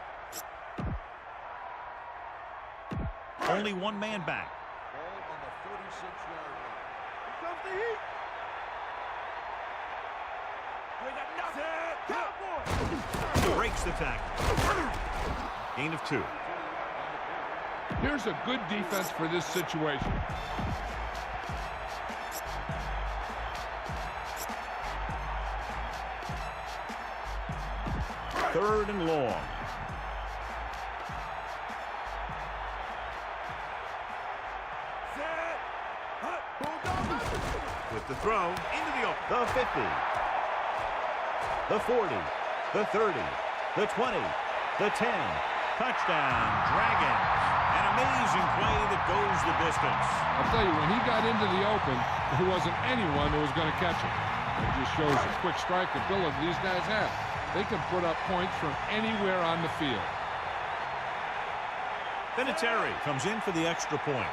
Only one man back. Ball on the 36-yard line. Here comes the heat. We got nothing. Breaks the tackle. Gain of 2. Here's a good defense for this situation. Third and long. With the throw into the open. The 50. The 40. The 30. The 20. The 10. Touchdown, Dragons. An amazing play that goes the distance. I'll tell you, when he got into the open, there wasn't anyone who was going to catch him. It just shows the quick strike ability these guys have. They can put up points from anywhere on the field. Vinatieri comes in for the extra point.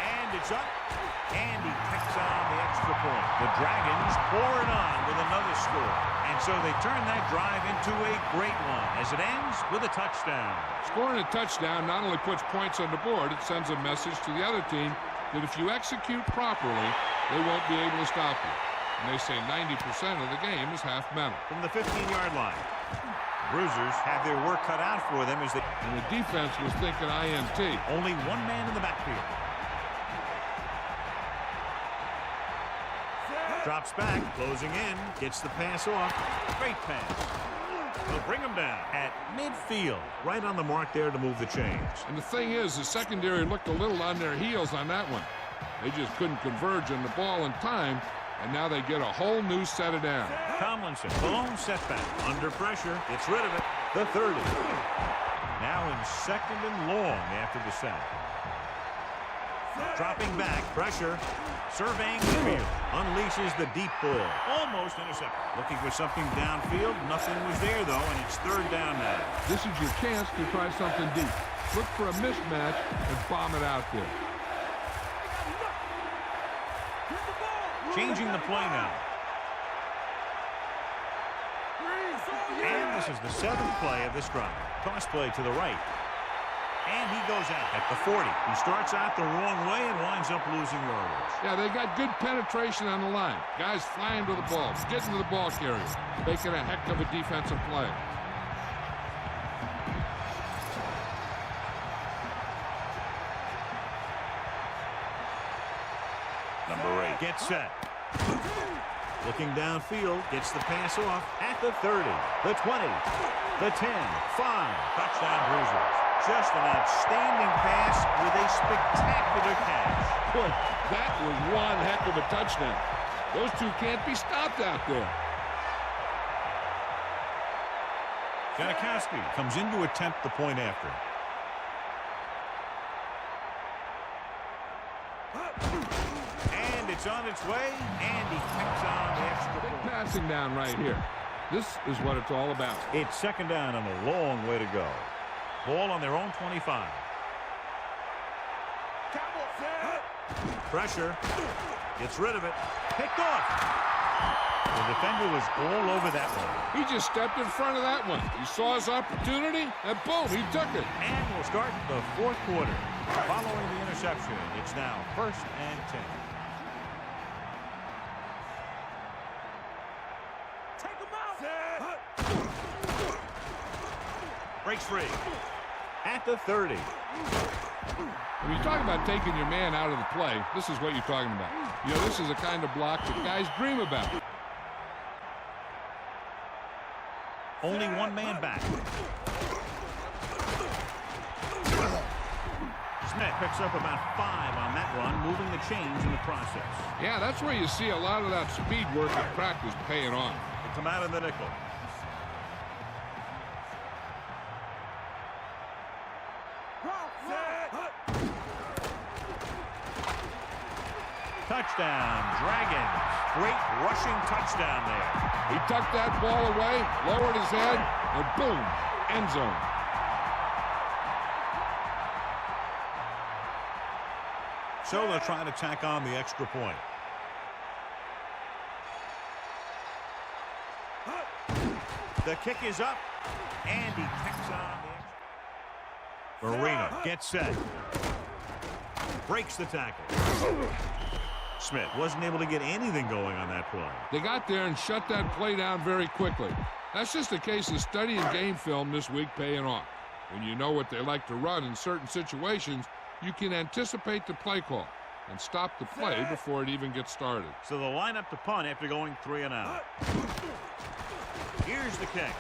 And it's up. And he picks on the extra point. The Dragons pour it on with another score. And so they turn that drive into a great one as it ends with a touchdown. Scoring a touchdown not only puts points on the board, it sends a message to the other team that if you execute properly, they won't be able to stop you. And they say 90% of the game is half mental. From the 15-yard line, Bruisers have their work cut out for them as they... And the defense was thinking INT. Only one man in the backfield. Drops back, closing in, gets the pass off. Great pass. They'll bring him down at midfield. Right on the mark there to move the chains. And the thing is, the secondary looked a little on their heels on that one. They just couldn't converge on the ball in time, and now they get a whole new set of downs. Tomlinson, the lone setback. Under pressure, gets rid of it. The 30. Now in second and long after the sack. Dropping back, pressure. Surveying the field. Unleashes the deep ball. Almost intercepted. Looking for something downfield. Nothing was there, though, and it's third down now. This is your chance to try something deep. Look for a mismatch and bomb it out there. Changing the play now. And this is the 7th play of this drive. Toss play to the right. And he goes out at the 40. He starts out the wrong way and winds up losing yardage. Yeah, they got good penetration on the line. Guys flying to the ball, getting to the ball carrier, making a heck of a defensive play. Number 8 gets set. Looking downfield, gets the pass off at the 30, the 20, the 10, 5. Touchdown, Bruisers. Just an outstanding pass with a spectacular catch. Boy, that was one heck of a touchdown. Those two can't be stopped out there. Janikowski comes in to attempt the point after. And it's on its way, and he picks on the extra Big point. passing down right here. This is what it's all about. It's second down and a long way to go. Ball on their own 25. Pressure. Gets rid of it. Picked off. The defender was all over that one. He just stepped in front of that one. He saw his opportunity, and boom, he took it. And we'll start the 4th quarter. Following the interception, it's now 1st and 10. Take him out. Breaks free. At the 30. When you talk about taking your man out of the play, this is what you're talking about. You know, this is the kind of block that guys dream about. Only one man back. Smith picks up about 5 on that run, moving the chains in the process. Yeah, that's where you see a lot of that speed work in practice paying off. They come out of the nickel. Touchdown, Dragons. Great rushing touchdown there. He tucked that ball away, lowered his head, and boom, end zone. So they'll try to tack on the extra point. The kick is up, and he tacks on the extra. Marino gets set. Breaks the tackle. Smith wasn't able to get anything going on that play. They got there and shut that play down very quickly. That's just a case of studying game film this week paying off. When you know what they like to run in certain situations, you can anticipate the play call and stop the play before it even gets started. So they'll line up to punt after going 3 and out. Here's the kick.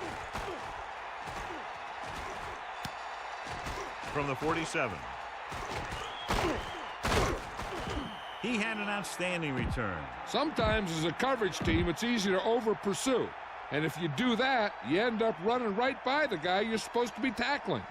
From the 47. He had an outstanding return. Sometimes as a coverage team, it's easy to over-pursue. And if you do that, you end up running right by the guy you're supposed to be tackling.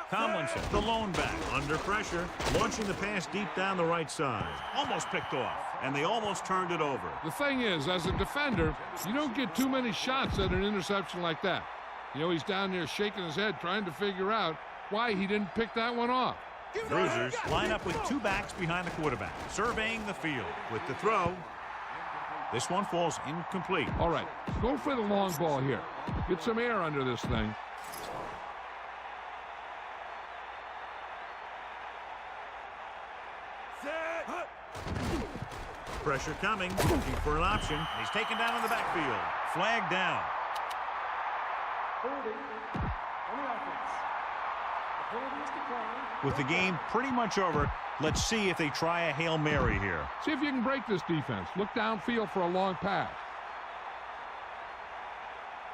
Tomlinson, the lone back, under pressure, launching the pass deep down the right side. Almost picked off, and they almost turned it over. The thing is, as a defender, you don't get too many shots at an interception like that. You know, he's down there shaking his head, trying to figure out why he didn't pick that one off. Bruisers line up with 2 backs behind the quarterback, surveying the field. With the throw, this one falls incomplete. All right, go for the long ball here. Get some air under this thing. Pressure coming, looking for an option. He's taken down in the backfield. Flag down. With the game pretty much over, let's see if they try a Hail Mary here. See if you can break this defense. Look downfield for a long pass.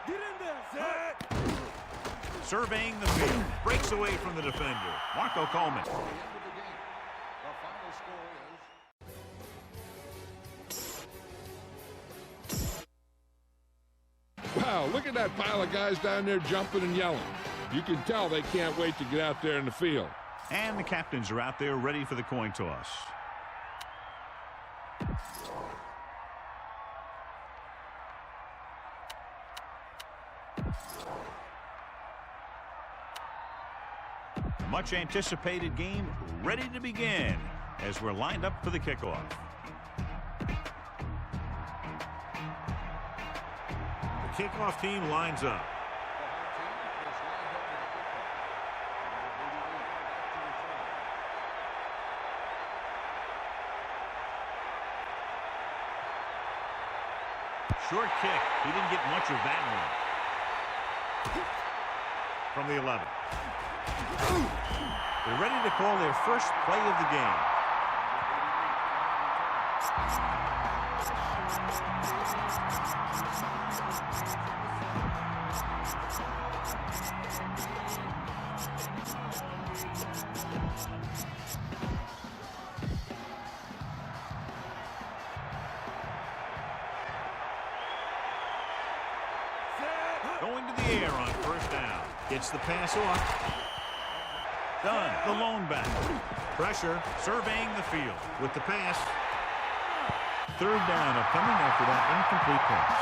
Get in there, set. Surveying the field. Breaks away from the defender. Marco Coleman. Wow, look at that pile of guys down there jumping and yelling. You can tell they can't wait to get out there in the field. And the captains are out there ready for the coin toss. Much anticipated game ready to begin as we're lined up for the kickoff. The kickoff team lines up. Short kick. He didn't get much of that one. From the 11. They're ready to call their first play of the game. Going to the air on first down. Gets the pass off. Done. The lone back. Pressure. Surveying the field. With the pass. Third down upcoming after that incomplete pass.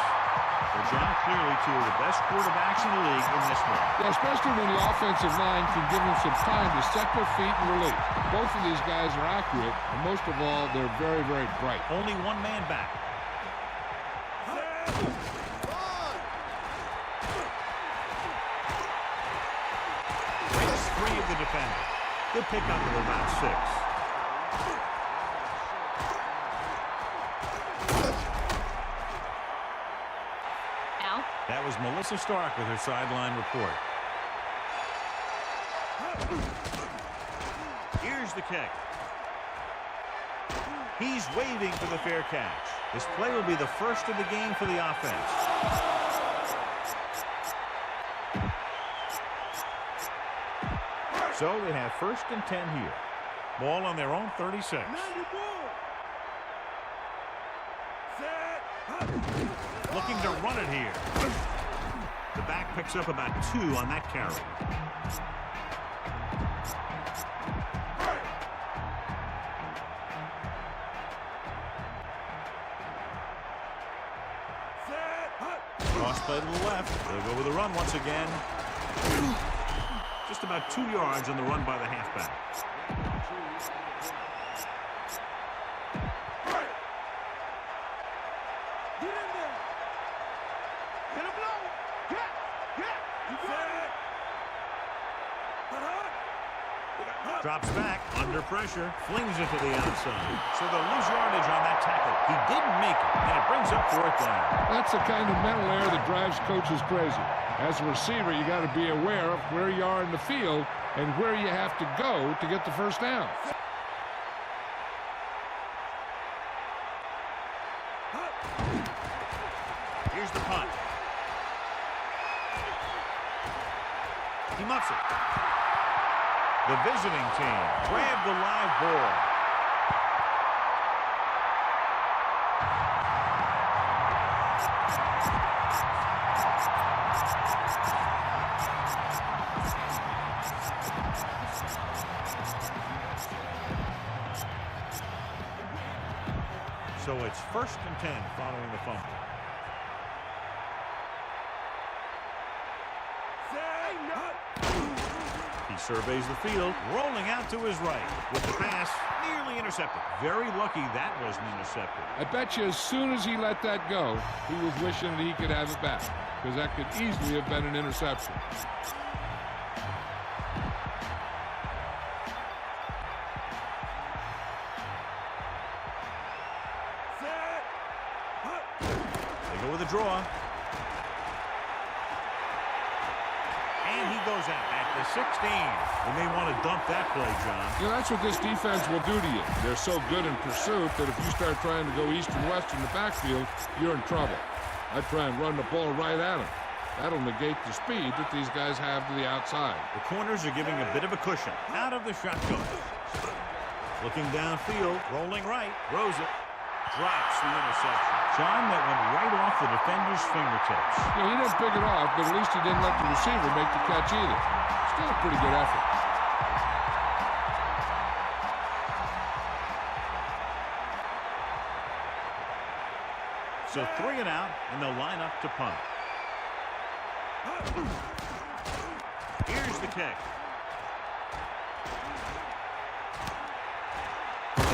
Well, John, clearly 2 of the best quarterbacks in the league in this one. Yeah, especially when the offensive line can give them some time to set their feet and release. Both of these guys are accurate, and most of all, they're very, very bright. Only one man back. Breaks free of the defender. Good pickup of about 6. Al? That was Melissa Stark with her sideline report. Here's the kick. He's waiting for the fair catch. This play will be the first of the game for the offense. So they have 1st and 10 here. Ball on their own 36. Looking to run it here. The back picks up about 2 on that carry. Cross play to the left. They'll go with a run once again. Just about 2 yards on the run by the halfback. Drops back, under pressure, flings it to the outside. So they'll lose yardage on that tackle. He didn't make it, and it brings up 4th down. That's the kind of mental error that drives coaches crazy. As a receiver, you got to be aware of where you are in the field and where you have to go to get the 1st down. Here's the punt. He muffs it. The visiting team grabbed the live ball. So it's 1st and 10 following the fumble. He surveys the field, rolling out to his right with the pass nearly intercepted. Very lucky that wasn't intercepted. I bet you as soon as he let that go, he was wishing that he could have it back, because that could easily have been an interception. They go with a draw. And he goes out at the 16. They may want to dump that play, John. You know, that's what this defense will do to you. They're so good in pursuit that if you start trying to go east and west in the backfield, you're in trouble. I'd try and run the ball right at them. That'll negate the speed that these guys have to the outside. The corners are giving a bit of a cushion out of the shotgun. Looking downfield, rolling right, throws it, drops the interception. John, that went right off the defender's fingertips. You know, he didn't pick it off, but at least he didn't let the receiver make the catch either. Still a pretty good effort. So 3 and out, and they'll line up to punt. Here's the kick.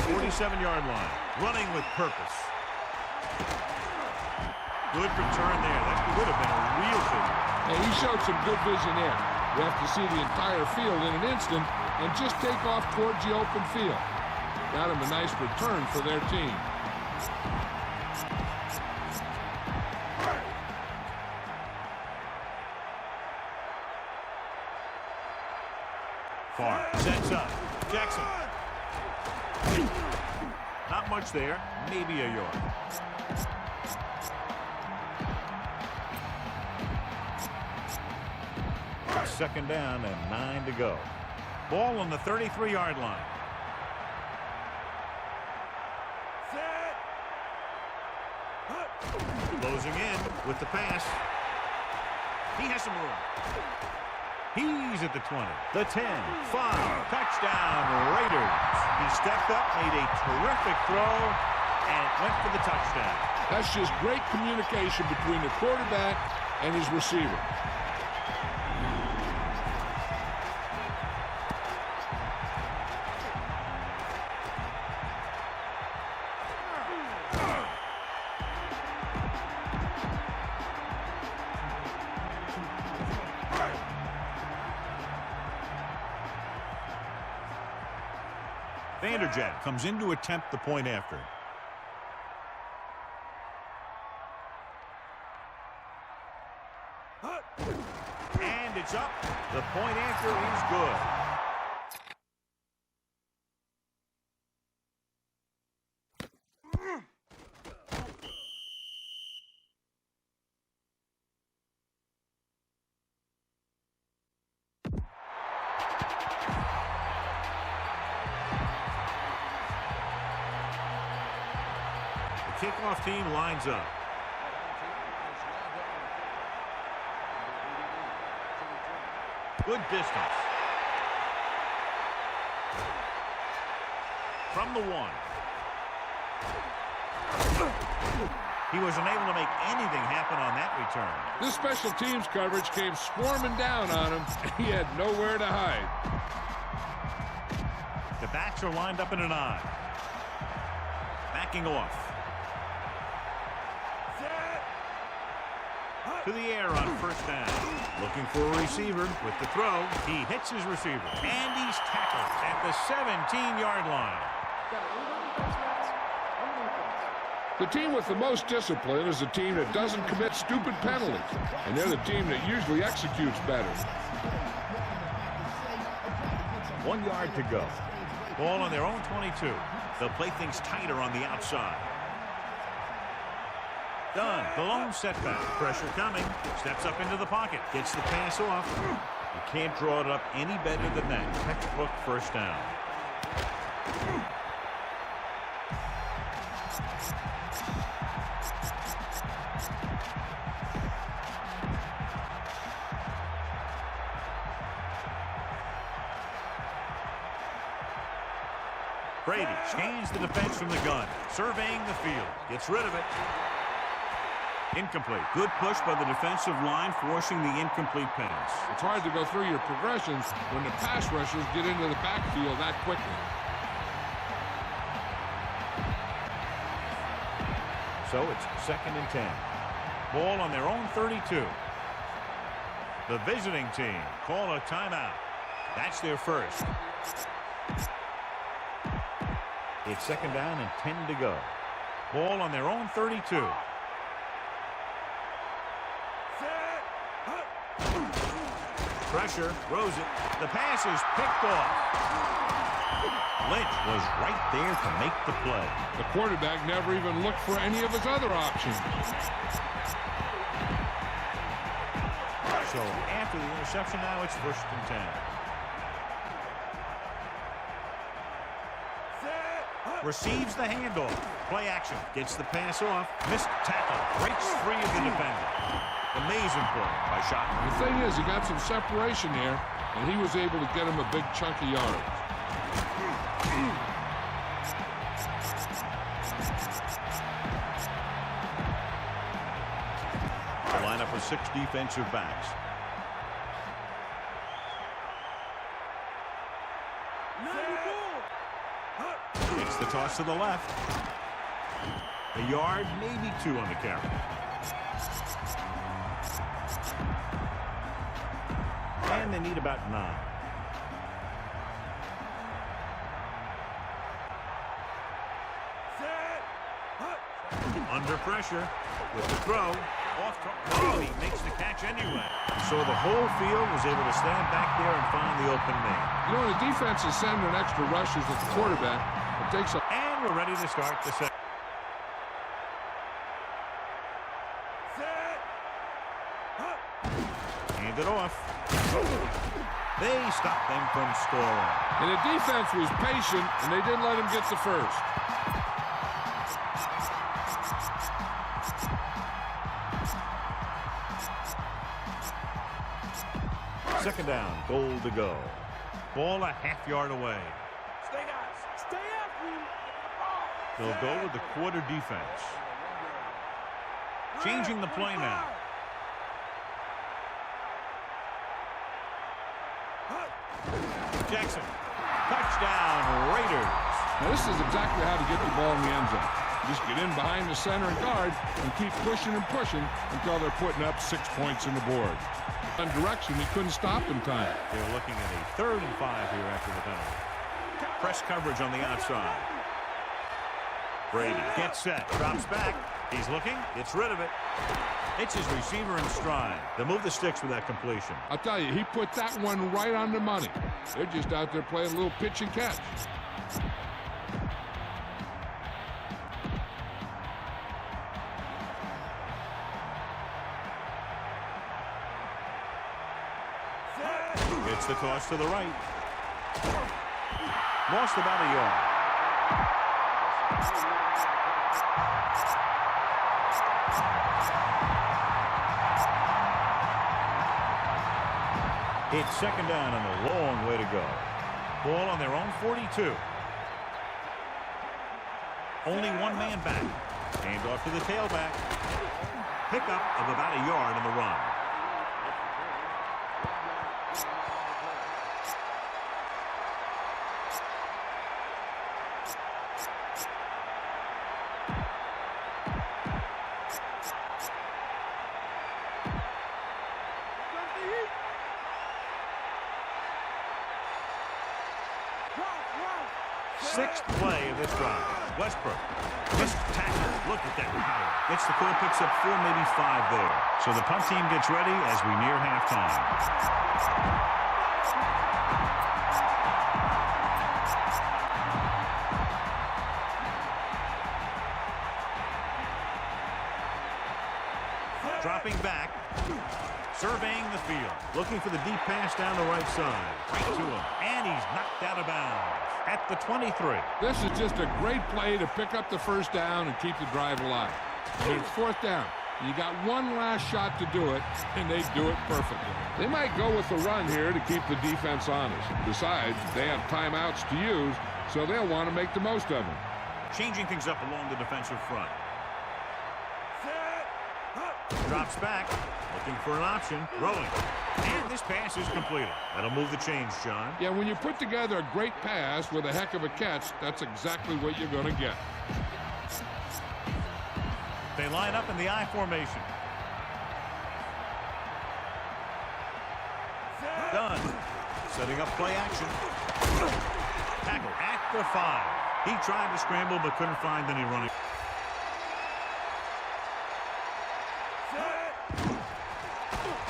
47-yard line, running with purpose. Good return there. That would have been a real figure. And he showed some good vision there. You have to see the entire field in an instant and just take off towards the open field. Got him a nice return for their team. Far sets up. Jackson. Not much there. Maybe a yard. It's 2nd down and 9 to go. Ball on the 33-yard line. Closing in with the pass. He has some room. He's at the 20, the 10, 5, touchdown Raiders. He stepped up, made a terrific throw, and went for the touchdown. That's just great communication between the quarterback and his receiver. Vanderjagt comes in to attempt the point after. And it's up. The point after is good. kickoff team lines up. Good distance. From the 1. He was unable to make anything happen on that return. This special teams coverage came swarming down on him. He had nowhere to hide. The backs are lined up in an I. Backing off. To the air on first down. Looking for a receiver with the throw. He hits his receiver. And he's tackled at the 17-yard line. The team with the most discipline is the team that doesn't commit stupid penalties. And they're the team that usually executes better. 1 yard to go. Ball on their own 22. They'll play things tighter on the outside. Done. The lone setback. Pressure coming. Steps up into the pocket. Gets the pass off. You can't draw it up any better than that. Textbook first down. Brady scans the defense from the gun. Surveying the field. Gets rid of it. Incomplete. Good push by the defensive line, forcing the incomplete pass. It's hard to go through your progressions when the pass rushers get into the backfield that quickly. So it's 2nd and 10. Ball on their own 32. The visiting team call a timeout. That's their first. It's 2nd down and 10 to go. Ball on their own 32. Pressure, throws it. The pass is picked off. Lynch was right there to make the play. The quarterback never even looked for any of his other options. So after the interception, now it's 1st and 10. Receives the handoff. Play action. Gets the pass off. Missed tackle. Breaks free of the defender. Amazing play by Schottman. The thing is, he got some separation there, and he was able to get him a big chunk of yards. The lineup with 6 defensive backs. It's the toss to the left. A yard, maybe 2 on the carry. And they need about 9. Under pressure with the throw. Oh, he makes the catch anyway. So the whole field was able to stand back there and find the open man. You know, the defense is sending extra rushers at the quarterback. It takes a... And we're ready to start the second. Hand it off. They stopped them from scoring. And the defense was patient, and they didn't let him get the first. Second down, goal to go. Ball a half-yard away. Stay guys. Stay after him. They'll go with the quarter defense. Changing the play now. Jackson. Touchdown, Raiders. Now, this is exactly how to get the ball in the end zone. Just get in behind the center and guard and keep pushing and pushing until they're putting up 6 points in the board. On direction, he couldn't stop in time. They're looking at a 3rd and 5 here after the penalty. Press coverage on the outside. Brady gets set, drops back. He's looking, gets rid of it. It's his receiver in stride. They'll move the sticks with that completion. I'll tell you, he put that one right on the money. They're just out there playing a little pitch and catch. It's the toss to the right. Lost about a yard. It's second down and a long way to go. Ball on their own 42. Only one man back. Hand off to the tailback. Pickup of about a yard on the run. Sixth play of this drive. Westbrook. Missed tackle. Look at that power. Gets the call, picks up 4, maybe 5 there. So the punt team gets ready as we near halftime. Dropping back. Surveying the field. Looking for the deep pass down the right side. Right to him. And he's knocked out of bounds at the 23. This is just a great play to pick up the first down and keep the drive alive. It's fourth down. You got one last shot to do it, and they do it perfectly. They might go with the run here to keep the defense honest. Besides, they have timeouts to use, so they'll want to make the most of them. Changing things up along the defensive front. Drops back, looking for an option, throwing. And this pass is completed. That'll move the chains, Sean. Yeah, when you put together a great pass with a heck of a catch, that's exactly what you're going to get. They line up in the I formation. Done. Setting up play action. Tackle at the 5. He tried to scramble but couldn't find any running.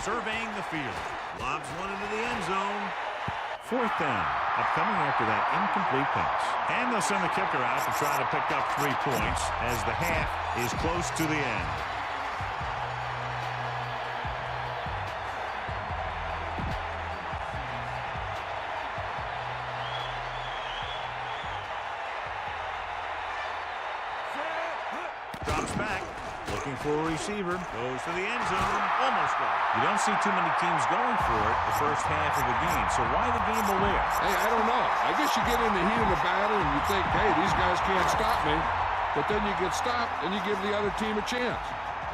Surveying the field. Lobs one into the end zone. Fourth down. Upcoming after that incomplete pass. And they'll send the kicker out to try to pick up 3 points as the half is close to the end. Drops back. Looking for a receiver. Goes to the end zone. Almost got it. You don't see too many teams going for it the first half of the game. So why the gamble there? Hey, I don't know. I guess you get in the heat of the battle and you think, hey, these guys can't stop me. But then you get stopped and you give the other team a chance.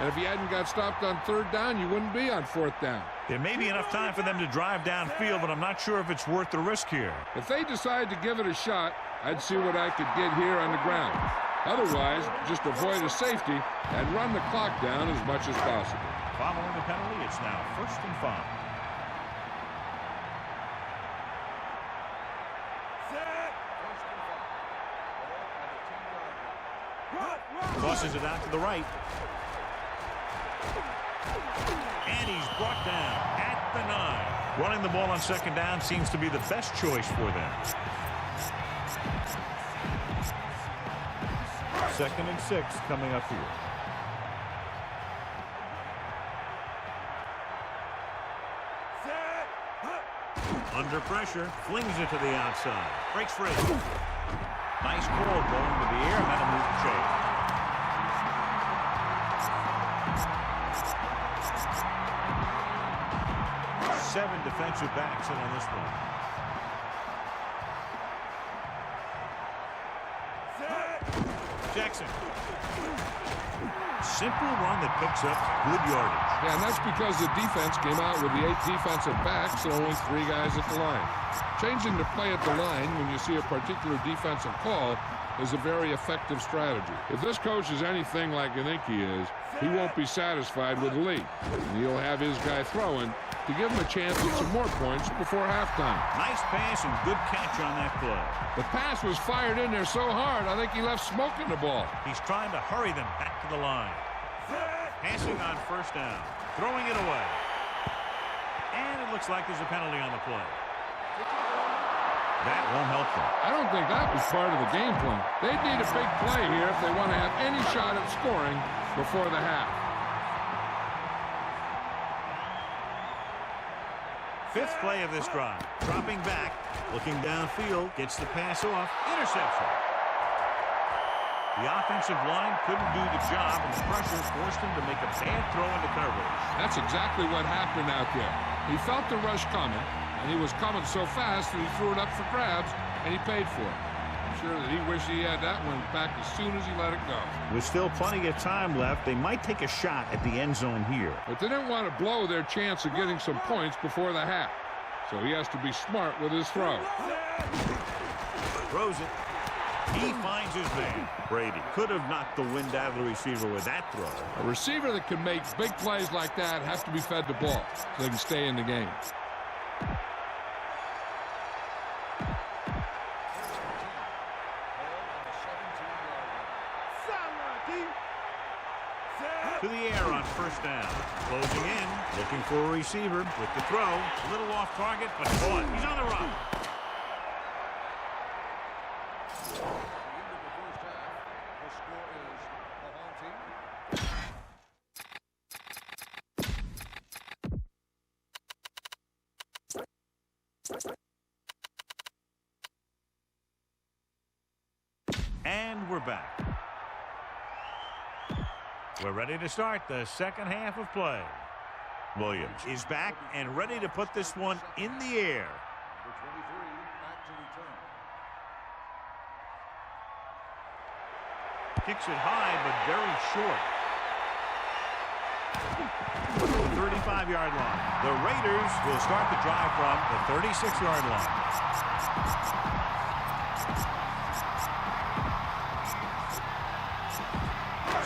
And if you hadn't got stopped on third down, you wouldn't be on fourth down. There may be enough time for them to drive downfield, but I'm not sure if it's worth the risk here. If they decide to give it a shot, I'd see what I could get here on the ground. Otherwise, just avoid a safety and run the clock down as much as possible. Following the penalty, it's now 1st and 5. Tosses it out to the right. And he's brought down at the 9. Running the ball on second down seems to be the best choice for them. 2nd and 6 coming up here. Under pressure, flings it to the outside. Breaks free. Nice ball going to the air, and that'll move the chain. Seven defensive backs in on this one. Jackson. Simple run that picks up good yardage. Yeah, and that's because the defense came out with the 8 defensive backs and only 3 guys at the line. Changing the play at the line when you see a particular defensive call is a very effective strategy. If this coach is anything like I think he is, he won't be satisfied with the lead. And he'll have his guy throwing to give him a chance at some more points before halftime. Nice pass and good catch on that play. The pass was fired in there so hard, I think he left smoke in the ball. He's trying to hurry them back to the line. Passing on first down. Throwing it away. And it looks like there's a penalty on the play. That won't help them. I don't think that was part of the game plan. They'd need a big play here if they want to have any shot at scoring before the half. 5th play of this drive. Dropping back, looking downfield, gets the pass off. Interception. The offensive line couldn't do the job, and the pressure forced him to make a bad throw into coverage. That's exactly what happened out there. He felt the rush coming, and he was coming so fast that he threw it up for grabs, and he paid for it. I'm sure that he wished he had that one back as soon as he let it go. With still plenty of time left, they might take a shot at the end zone here. But they didn't want to blow their chance of getting some points before the half. So he has to be smart with his throw. Throws it. He finds his man. Brady could have knocked the wind out of the receiver with that throw. A receiver that can make big plays like that has to be fed the ball so they can stay in the game. To the air on first down. Closing in. Looking for a receiver with the throw. A little off target, but caught. He's on the run. And we're back. We're ready to start the second half of play. Williams is back and ready to put this one in the air. Number 23 back to return. Kicks it high, but very short. 35-yard line. The Raiders will start the drive from the 36-yard line.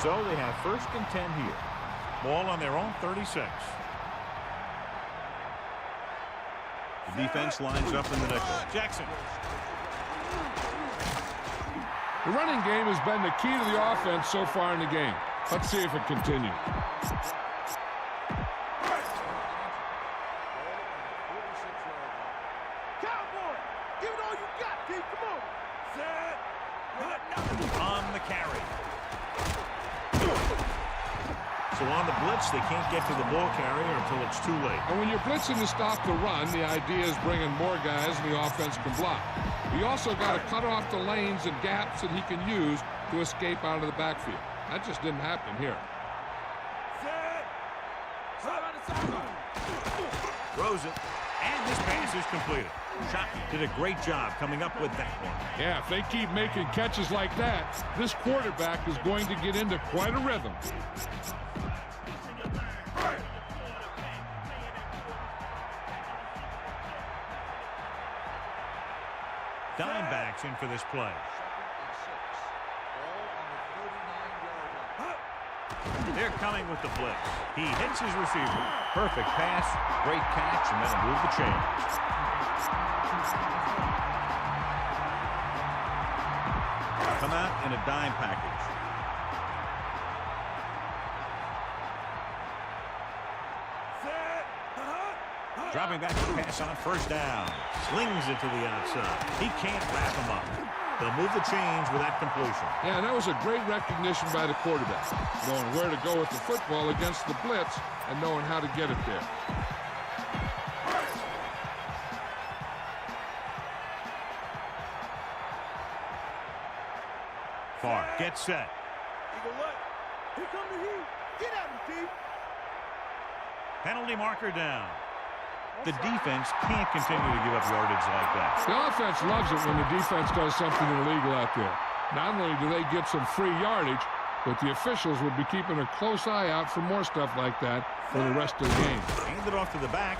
So they have first and 10 here. Ball on their own 36. The defense lines up in the nickel. Jackson. The running game has been the key to the offense so far in the game. Let's see if it continues. Cowboy, give it all you got, kid. Come on. Set. On the carry. So on the blitz, they can't get to the ball carrier until it's too late. And when you're blitzing to stop the run, the idea is bringing more guys and the offense can block. You also got to cut off the lanes and gaps that he can use to escape out of the backfield. That just didn't happen here. Throws it, and this pass is completed. Shockey did a great job coming up with that one. Yeah, if they keep making catches like that, this quarterback is going to get into quite a rhythm. Dimebacks in for this play. They're coming with the blitz. He hits his receiver. Perfect pass, great catch, and that'll move the chains. Come out in a dime package. Dropping back to pass on first down. Slings it to the outside. He can't wrap him up. They'll move the chains with that completion. Yeah, and that was a great recognition by the quarterback. Knowing where to go with the football against the blitz and knowing how to get it there. Far gets set. Eagle left. Here come the heat. Get at him, Pete. Penalty marker down. The defense can't continue to give up yardage like that. The offense loves it when the defense does something illegal out there. Not only do they get some free yardage, but the officials will be keeping a close eye out for more stuff like that for the rest of the game. Hand it off to the back.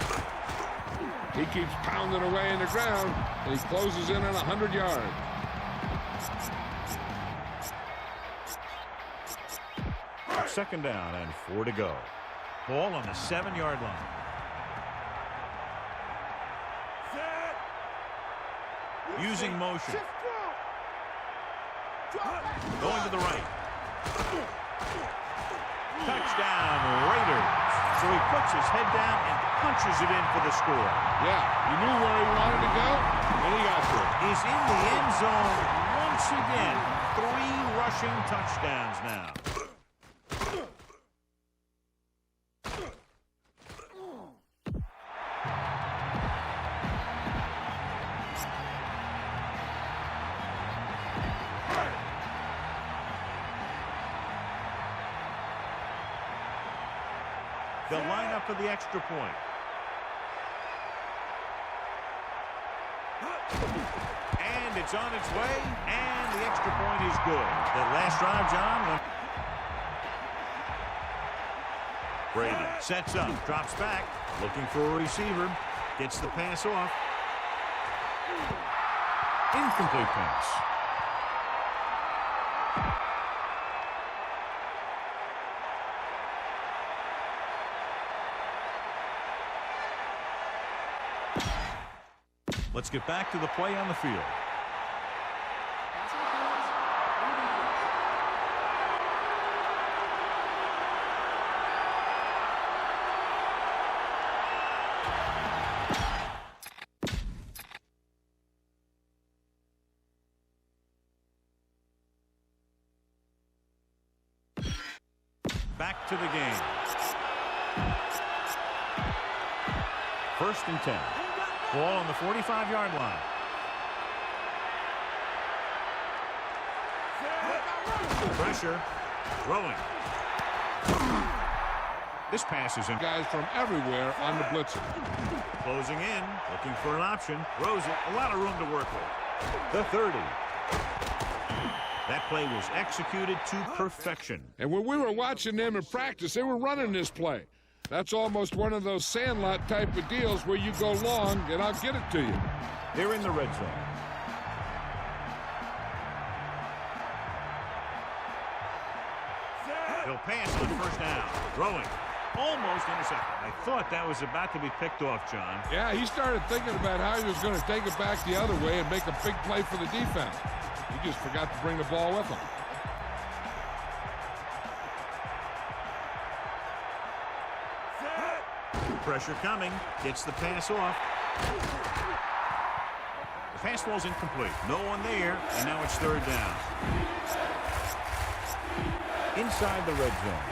He keeps pounding away in the ground, and he closes in on 100 yards. Second down and 4 to go. Ball on the 7-yard line. Using motion. Going to the right. Touchdown, Raiders. So he puts his head down and punches it in for the score. Yeah, he knew where he wanted to go, and he got to it. He's in the end zone once again. 3 rushing touchdowns now. They'll line up for the extra point. And it's on its way, and the extra point is good. The last drive, John. Brady sets up, drops back, looking for a receiver, gets the pass off. Incomplete pass. Let's get back to the play on the field. Back to the game. 1st and 10. Ball on the 45-yard line. Pressure. Throwing. This pass is in. Guys from everywhere on the blitzer. Closing in. Looking for an option. Throws it. A lot of room to work with. The 30. That play was executed to perfection. And when we were watching them in practice, they were running this play. That's almost one of those sandlot type of deals where you go long and I'll get it to you. They're in the red zone. He'll pass on 1st down. Throwing. Almost intercepted. I thought that was about to be picked off, John. Yeah, he started thinking about how he was going to take it back the other way and make a big play for the defense. He just forgot to bring the ball with him. Pressure coming. Gets the pass off. The pass ball's incomplete. No one there, and now it's 3rd down. Inside the red zone.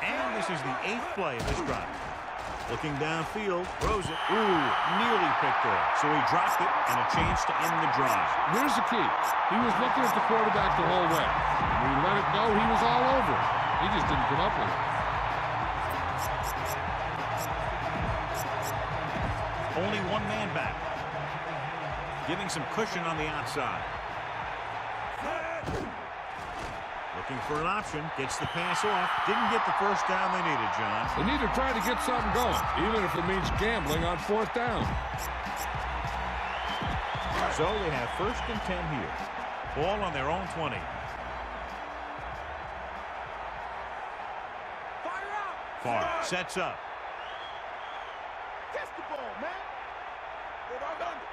And this is the 8th play of this drive. Looking downfield, throws it. Ooh, nearly picked off. So he dropped it, and a chance to end the drive. Here's the key. He was looking at the quarterback the whole way. When he let it go, he was all over it. He just didn't come up with it. Only one man back. Giving some cushion on the outside. Looking for an option. Gets the pass off. Didn't get the 1st down they needed, John. They need to try to get something going, even if it means gambling on 4th down. So they have 1st and 10 here. Ball on their own 20. Far sets up. Catch the ball, man. Go back under.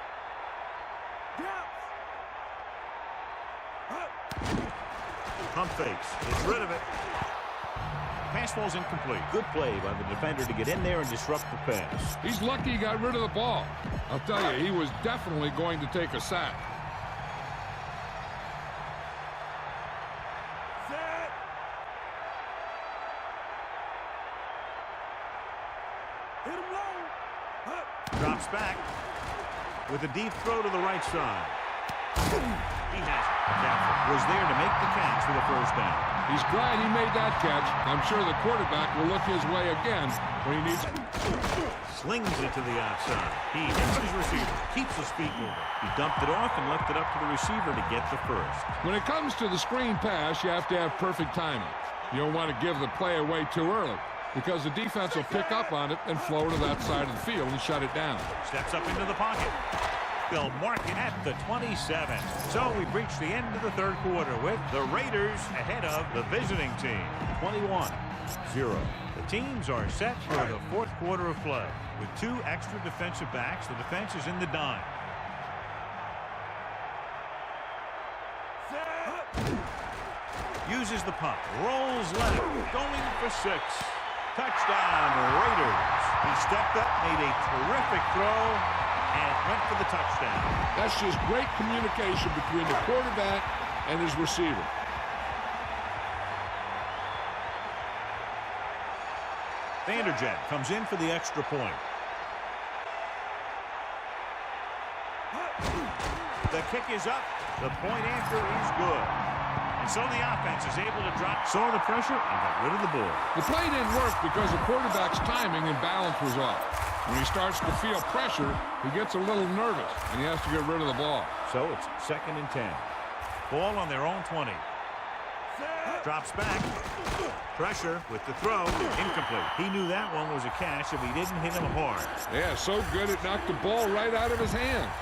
Pump fakes. Gets rid of it. Pass ball's incomplete. Good play by the defender to get in there and disrupt the pass. He's lucky he got rid of the ball. I'll tell you, he was definitely going to take a sack. Drops back with a deep throw to the right side. He has it. Caffrey was there to make the catch for the 1st down. He's glad he made that catch. I'm sure the quarterback will look his way again when he needs. Slings it to the outside. He hits his receiver. Keeps his feet moving. He dumped it off and left it up to the receiver to get the 1st. When it comes to the screen pass, you have to have perfect timing. You don't want to give the play away too early, because the defense will pick up on it and flow to that side of the field and shut it down. Steps up into the pocket. They'll mark it at the 27. So we've reached the end of the 3rd quarter with the Raiders ahead of the visiting team. 21-0. The teams are set for the 4th quarter of play. With 2 extra defensive backs, the defense is in the dime. Uses the punt. Rolls left. Going for 6. Touchdown, Raiders. He stepped up, made a terrific throw, and went for the touchdown. That's just great communication between the quarterback and his receiver. Vanderjagt comes in for the extra point. The kick is up. The point after is good. And so the offense is able to saw the pressure and got rid of the ball. The play didn't work because the quarterback's timing and balance was off. When he starts to feel pressure, he gets a little nervous, and he has to get rid of the ball. So it's 2nd and 10. Ball on their own 20. Drops back. Pressure with the throw. Incomplete. He knew that one was a catch if he didn't hit him hard. Yeah, so good it knocked the ball right out of his hands.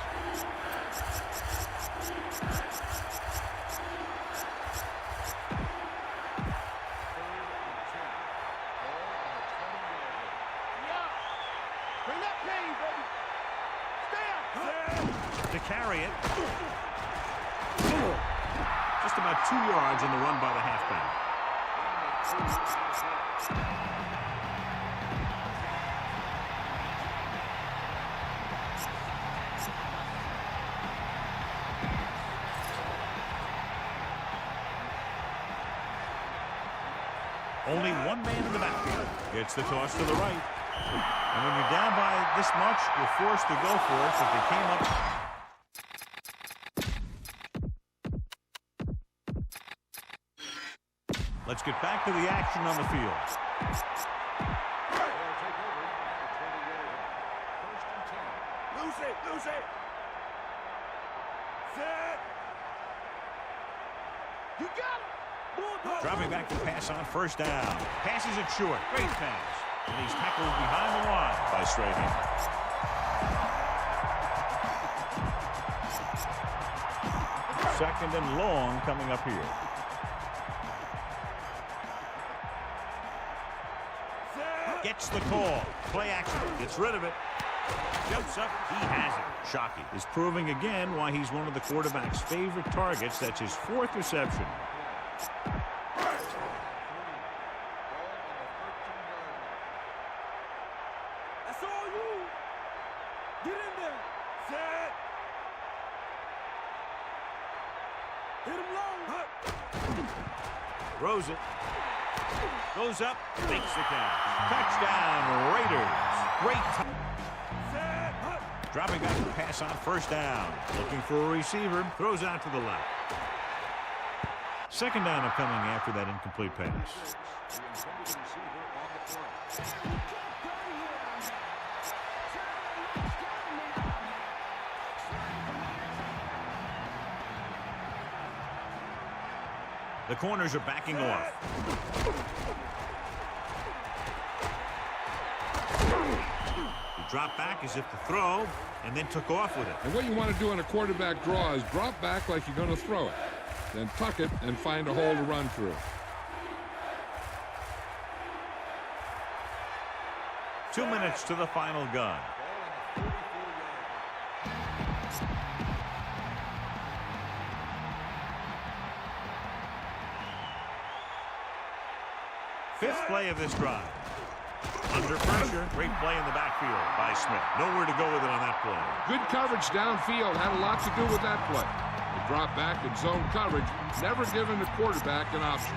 To carry it. Just about 2 yards on the run by the halfback. Only one man in the backfield. Gets the toss to the right. And when you're down by this much, you're forced to go for it, but they came up. Let's get back to the action on the field. Lose it, lose it. Set. You got it. Dropping back to pass on 1st down. Passes it short. Great pass. And he's tackled behind the line by Strahan. Second and long coming up here. Gets the call. Play action. Gets rid of it. Jumps up. He has it. Shockey is proving again why he's one of the quarterback's favorite targets. That's his 4th reception. That's all you. Get in there. Set. Hit him low. Throws it. Goes up. Makes the catch. Touchdown, Raiders. Great time. Dropping back to pass on 1st down. Looking for a receiver. Throws out to the left. 2nd down upcoming after that incomplete pass. The corners are backing off. He dropped back as if to throw and then took off with it. And what you want to do on a quarterback draw is drop back like you're going to throw it. Then tuck it and find a hole to run through. Two minutes to the final gun. Fifth play of this drive. Under pressure, great play in the backfield by Smith. Nowhere to go with it on that play. Good coverage downfield had a lot to do with that play. The drop back and zone coverage, never giving the quarterback an option.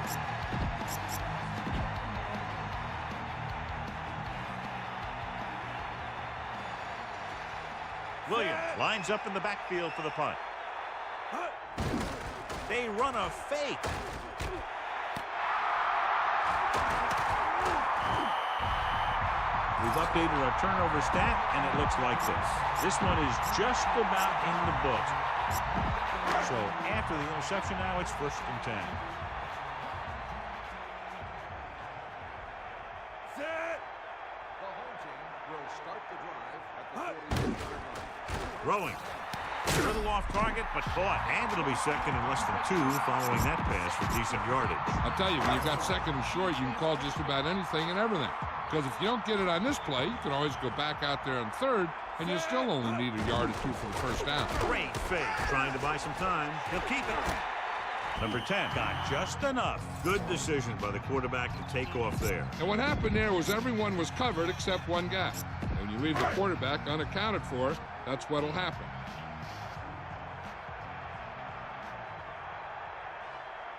Williams lines up in the backfield for the punt. They run a fake. We've updated our turnover stat, and it looks like this. This one is just about in the book. So after the interception now, it's 1st and 10. Set. The home team will start the drive at the 40-yard line. Throwing. A little off target, but caught. And it'll be 2nd and less than 2 following that pass for decent yardage. I'll tell you, when you've got 2nd and short, you can call just about anything and everything. Because if you don't get it on this play, you can always go back out there on 3rd, and you still only need a yard or 2 for the 1st down. Great fake. Trying to buy some time. He'll keep it. Number 10 got just enough. Good decision by the quarterback to take off there. And what happened there was everyone was covered except one guy. And when you leave the quarterback unaccounted for, that's what'll happen.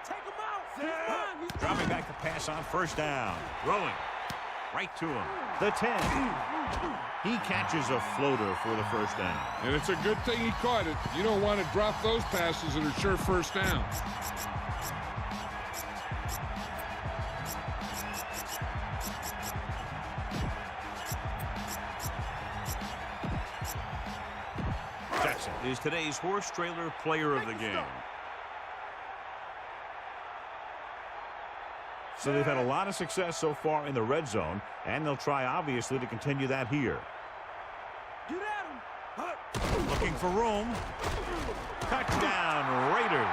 Take him out. Set. Dropping back to pass on 1st down. Throwing. Right to him. The 10. He catches a floater for the 1st down. And it's a good thing he caught it. You don't want to drop those passes that are sure 1st down. is today's horse trailer player of the game. So they've had a lot of success so far in the red zone, and they'll try, obviously, to continue that here. Get at him. Looking for room. Touchdown, Raiders.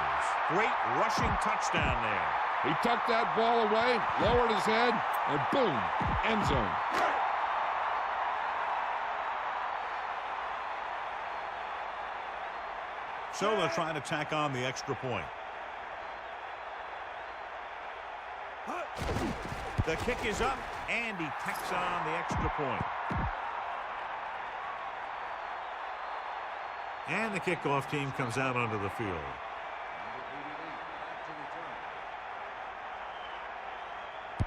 Great rushing touchdown there. He tucked that ball away, lowered his head, and boom, end zone. So they'll try to tack on the extra point. The kick is up, and he tacks on the extra point. And the kickoff team comes out onto the field.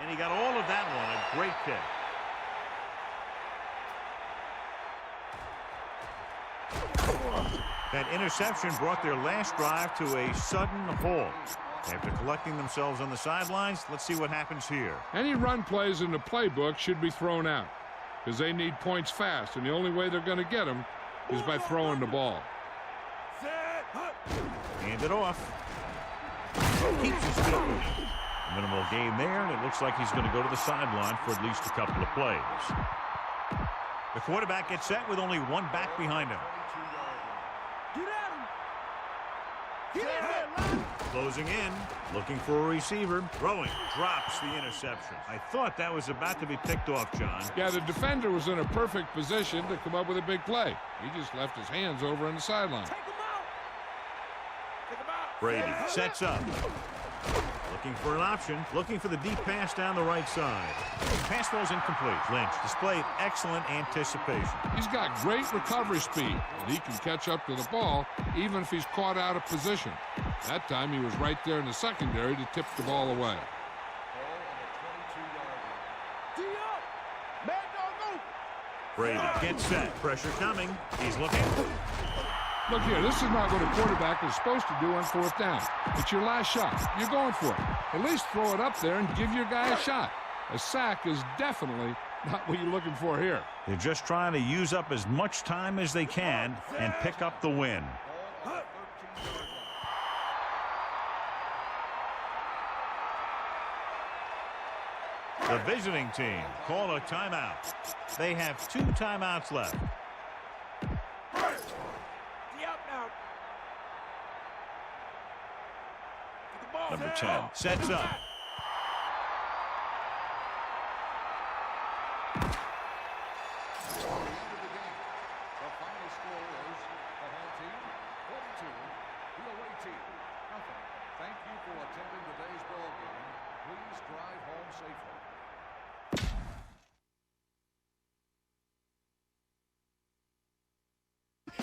And he got all of that one, a great kick. That interception brought their last drive to a sudden halt. After collecting themselves on the sidelines, let's see what happens here. Any run plays in the playbook should be thrown out because they need points fast, and the only way they're going to get them is by throwing the ball. Hand it off. Keeps his feet. Minimal gain there, and it looks like he's going to go to the sideline for at least a couple of plays. The quarterback gets set with only one back behind him. Get at him. Get in there, line. Closing in, looking for a receiver. Throwing, drops the interception. I thought that was about to be picked off, John. Yeah, the defender was in a perfect position to come up with a big play. He just left his hands over on the sideline. Take him out. Take him out. Brady sets up. Looking for an option. Looking for the deep pass down the right side. Pass ball's incomplete. Lynch displayed excellent anticipation. He's got great recovery speed, and he can catch up to the ball even if he's caught out of position. That time he was right there in the secondary to tip the ball away. Brady gets set. Pressure coming. He's looking. Look here, this is not what a quarterback is supposed to do on fourth down. It's your last shot. You're going for it. At least throw it up there and give your guy a shot. A sack is definitely not what you're looking for here. They're just trying to use up as much time as they can and pick up the win. The visiting team call a timeout. They have 2 timeouts left. Number 10 sets up. The final score is the home team 42, the away team nothing. Thank you for attending today's ball game. Please drive home safely.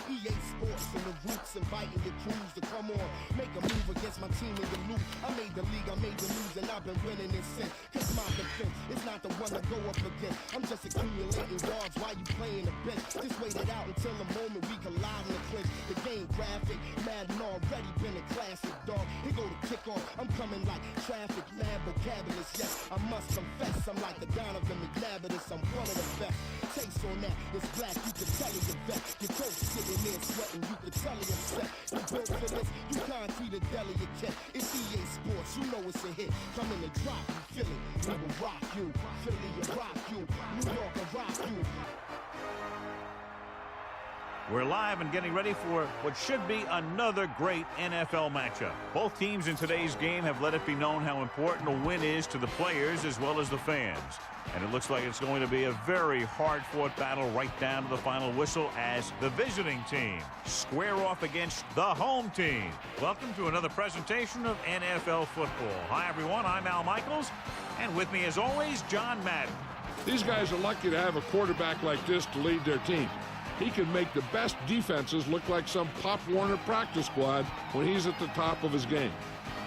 EA Sports and the Roots inviting the crews to come on, make a move against my team in the loop. I made the league, I made the news, and I've been winning it since. Cause my defense is not the one to go up against. I'm just accumulating yards while you playing the bench. Just wait it out until the moment we collide in the clinch. The game graphic, Madden already been a classic, dog. Here go the kickoff, I'm coming like traffic, mad vocabulous, yes. I must confess, I'm like the Donovan McNabbis, I'm one of the best. Taste on that, it's black, you can tell it your vet. Your coach sitting there sweating, you can tell it upset. You built for this, you can't see the delicate. It's EA Sports, you know it's a hit. Come in the drop, you feel it, we will rock you. Philly, you rock you. New York, will rock you. We're live and getting ready for what should be another great NFL matchup. Both teams in today's game have let it be known how important a win is to the players as well as the fans. And it looks like it's going to be a very hard-fought battle right down to the final whistle as the visiting team square off against the home team. Welcome to another presentation of NFL football. Hi, everyone. I'm Al Michaels. And with me, as always, John Madden. These guys are lucky to have a quarterback like this to lead their team. He can make the best defenses look like some Pop Warner practice squad when he's at the top of his game.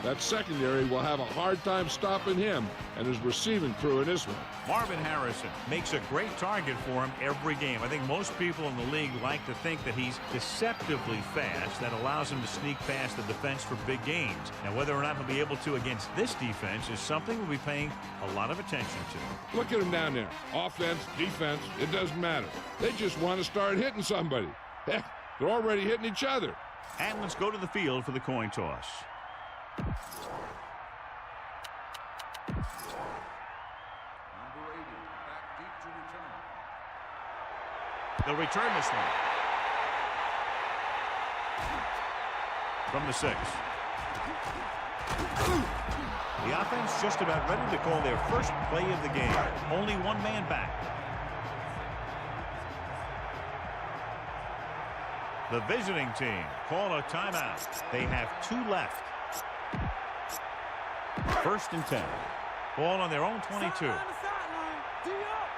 That secondary will have a hard time stopping him and his receiving crew in this one. Marvin Harrison makes a great target for him every game. I think most people in the league like to think that he's deceptively fast. That allows him to sneak past the defense for big games. Now, whether or not he'll be able to against this defense is something we'll be paying a lot of attention to. Look at him down there. Offense, defense, it doesn't matter. They just want to start hitting somebody. Heck, They're already hitting each other. And let's go to the field for the coin toss. Number 80, back deep to return. They'll return this one. From the 6. The offense just about ready to call their first play of the game. Only one man back. The visiting team call a timeout. They have 2 left. 1st and 10. Ball on their own 22. Sideline to sideline. D up.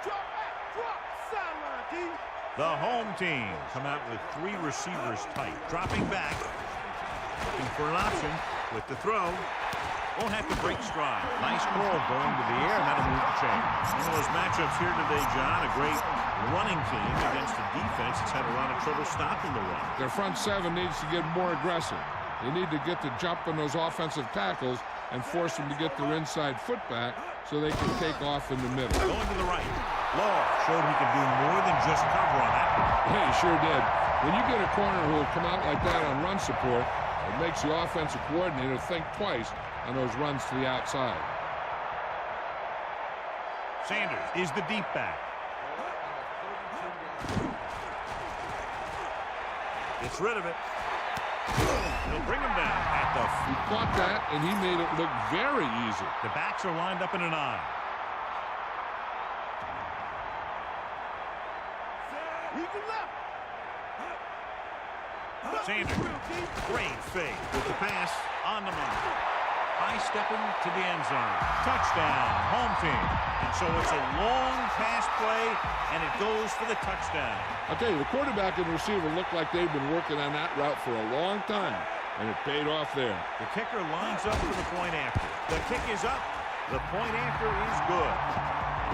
Drop back. Drop. Sideline, D. The home team come out with 3 receivers tight. Dropping back. Looking for an option with the throw. Won't have to break stride. Nice ball going to the air, and that'll move the chain. One of those matchups here today, John. A great running team against a defense that's had a lot of trouble stopping the run. Their front 7 needs to get more aggressive. They need to get the jump on those offensive tackles and force them to get their inside foot back so they can take off in the middle. Going to the right. Law showed he could do more than just cover on that one. Yeah, he sure did. When you get a corner who will come out like that on run support, it makes the offensive coordinator think twice on those runs to the outside. Sanders is the deep back. Gets rid of it. He'll bring him down at the... He caught that, and he made it look very easy. The backs are lined up in an eye. Eagle left. Sanders, great fake with the pass on the mark. High stepping to the end zone. Touchdown, home team. And so it's a long pass play, and it goes for the touchdown. I'll tell you, the quarterback and the receiver look like they've been working on that route for a long time, and it paid off there. The kicker lines up for the point after. The kick is up. The point after is good.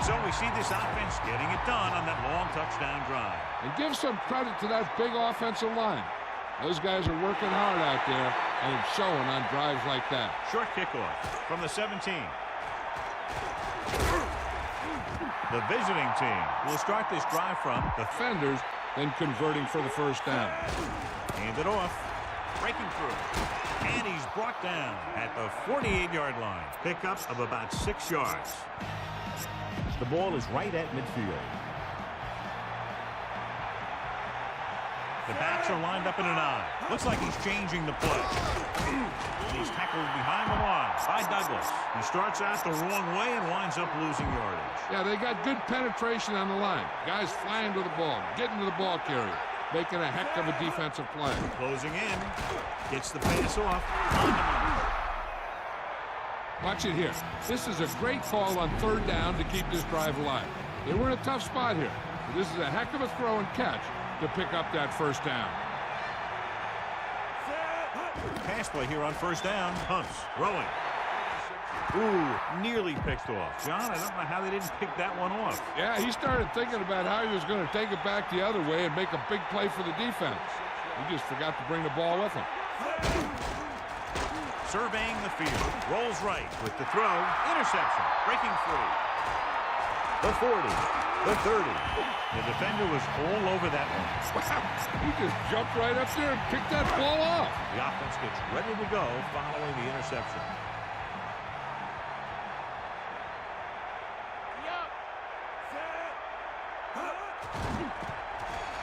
And so we see this offense getting it done on that long touchdown drive. And give some credit to that big offensive line. Those guys are working hard out there, and it's showing on drives like that. Short kickoff from the 17. The visiting team will start this drive from the Defenders, then converting for the first down. hand it off. Breaking through. And he's brought down at the 48-yard line. Pickup of about 6 yards. The ball is right at midfield. The backs are lined up in an eye. Looks like he's changing the play. He's tackled behind the line by Douglas. He starts out the wrong way and winds up losing yardage. Yeah, they got good penetration on the line. Guys flying to the ball, getting to the ball carrier, making a heck of a defensive play. Closing in. Gets the pass off. On the mark. Watch it here. This is a great call on 3rd down to keep this drive alive. They were in a tough spot here. But this is a heck of a throw and catch to pick up that first down. Pass play here on 1st down. Hunts throwing. Ooh, nearly picked off. John, I don't know how they didn't pick that one off. Yeah, he started thinking about how he was going to take it back the other way and make a big play for the defense. He just forgot to bring the ball with him. Surveying the field. Rolls right with the throw. Interception. Breaking free. The 40. The 30. The defender was all over that one. Wow, he just jumped right up there and picked that ball off. The offense gets ready to go following the interception.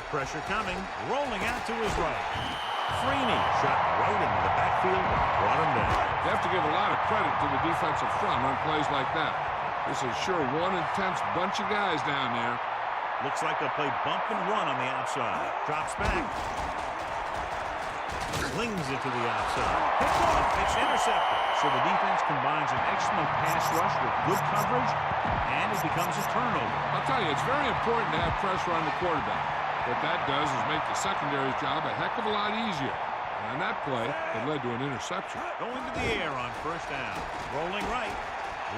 Pressure coming. Rolling out to his right. Freeney shot right into the backfield and brought him down. You have to give a lot of credit to the defensive front on plays like that. This is sure one intense bunch of guys down there. Looks like they'll play bump and run on the outside. Drops back. Slings it to the outside. Picked off. It's intercepted. So the defense combines an excellent pass rush with good coverage, and it becomes a turnover. I'll tell you, it's very important to have pressure on the quarterback. What that does is make the secondary's job a heck of a lot easier. And on that play, it led to an interception. Going to the air on 1st down. Rolling right.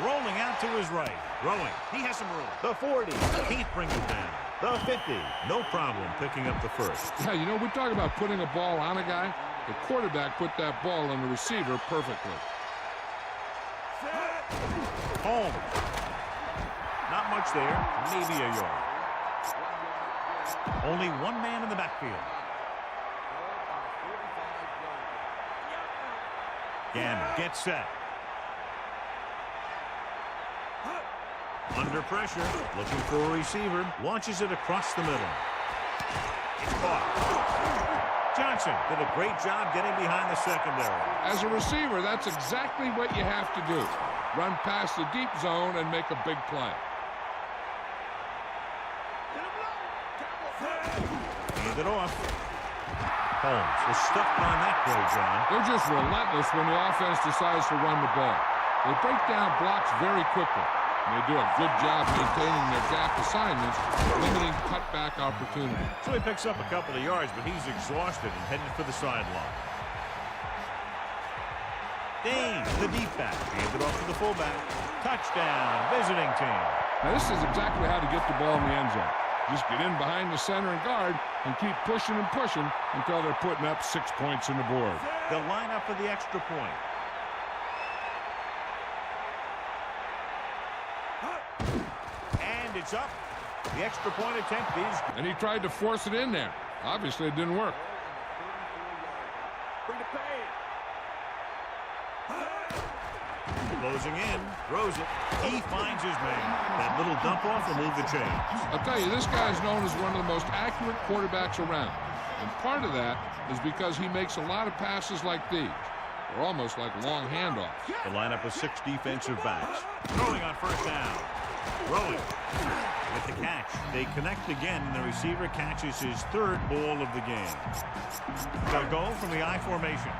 Rolling out to his right. Throwing. He has some room. The 40. Can't bring him down. The 50. No problem picking up the first. Yeah, you know, we talk about putting a ball on a guy. The quarterback put that ball on the receiver perfectly. Home. Not much there. Maybe a yard. Only one man in the backfield. Gannon gets set. Under pressure, looking for a receiver, launches it across the middle. It's caught. Johnson did a great job getting behind the secondary. As a receiver, that's exactly what you have to do. Run past the deep zone and make a big play. Hand it off. Holmes was stuffed on that play, John. They're just relentless when the offense decides to run the ball. They break down blocks very quickly. And they do a good job maintaining their gap assignments, limiting cutback opportunities. So he picks up a couple of yards, but he's exhausted and headed for the sideline. Dane, the deep back, hands it off to the fullback. Touchdown, visiting team. Now this is exactly how to get the ball in the end zone. Just get in behind the center and guard and keep pushing and pushing until they're putting up 6 points on the board. They'll line up for the extra point. And it's up. The extra point attempt is... And he tried to force it in there. Obviously, it didn't work. Bring the pain. Closing in, throws it. He finds his man. That little dump off will move the chains. I'll tell you, this guy is known as one of the most accurate quarterbacks around. And part of that is because he makes a lot of passes like these. They're almost like long handoffs. The lineup of 6 defensive backs. Throwing on first down. Throwing with the catch. They connect again, and the receiver catches his 3rd ball of the game. They'll go from the I formation.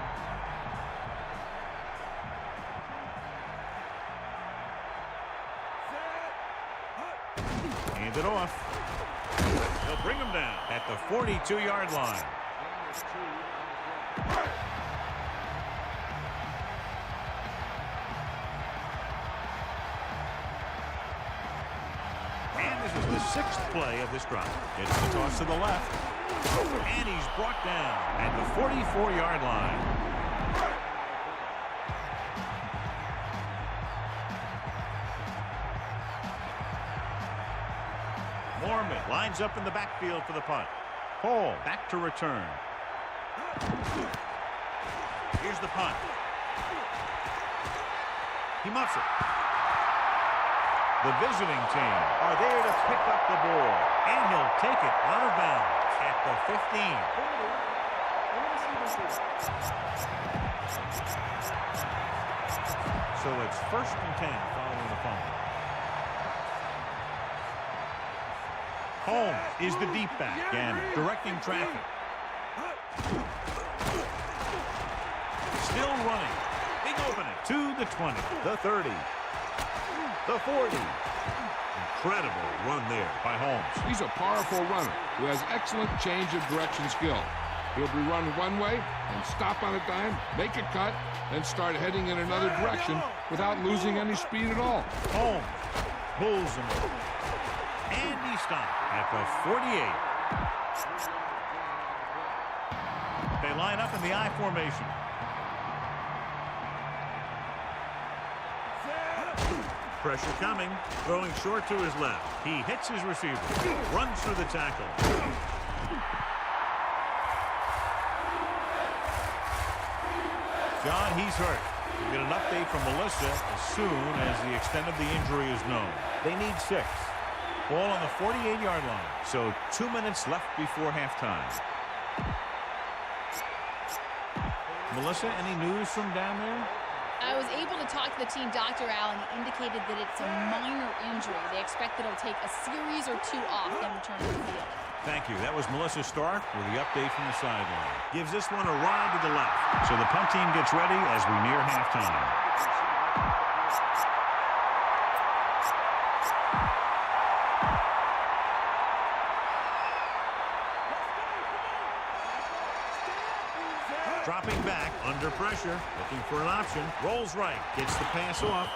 Hand it off. They'll bring him down at the 42-yard line. And this is the 6th play of this drive. It's the toss to the left. And he's brought down at the 44-yard line. Mormon lines up in the backfield for the punt. Hall back to return. Here's the punt. He muffs it. The visiting team are there to pick up the ball, and he'll take it out of bounds at the 15. So it's 1st and 10 following the fumble. Holmes is the deep back, Gannon directing traffic. Still running. Big opening to the 20, the 30, the 40. Incredible run there by Holmes. He's a powerful runner who has excellent change of direction skill. He'll be running one way and stop on a dime, make a cut, then start heading in another direction without losing any speed at all. Holmes pulls him. And he stopped at the 48. They line up in the I formation. Pressure coming, throwing short to his left. He hits his receiver, runs through the tackle. John, he's hurt. We'll get an update from Melissa as soon as the extent of the injury is known. They need 6. Ball on the 48-yard line. So 2 minutes left before halftime. Melissa, any news from down there? I was able to talk to the team, Dr. Allen. He indicated that it's a minor injury. They expect that it'll take a series or 2 off, then return to the field. Thank you. That was Melissa Stark with the update from the sideline. Gives this one a ride to the left. So the punt team gets ready as we near halftime. Dropping back, under pressure, looking for an option. Rolls right, gets the pass off.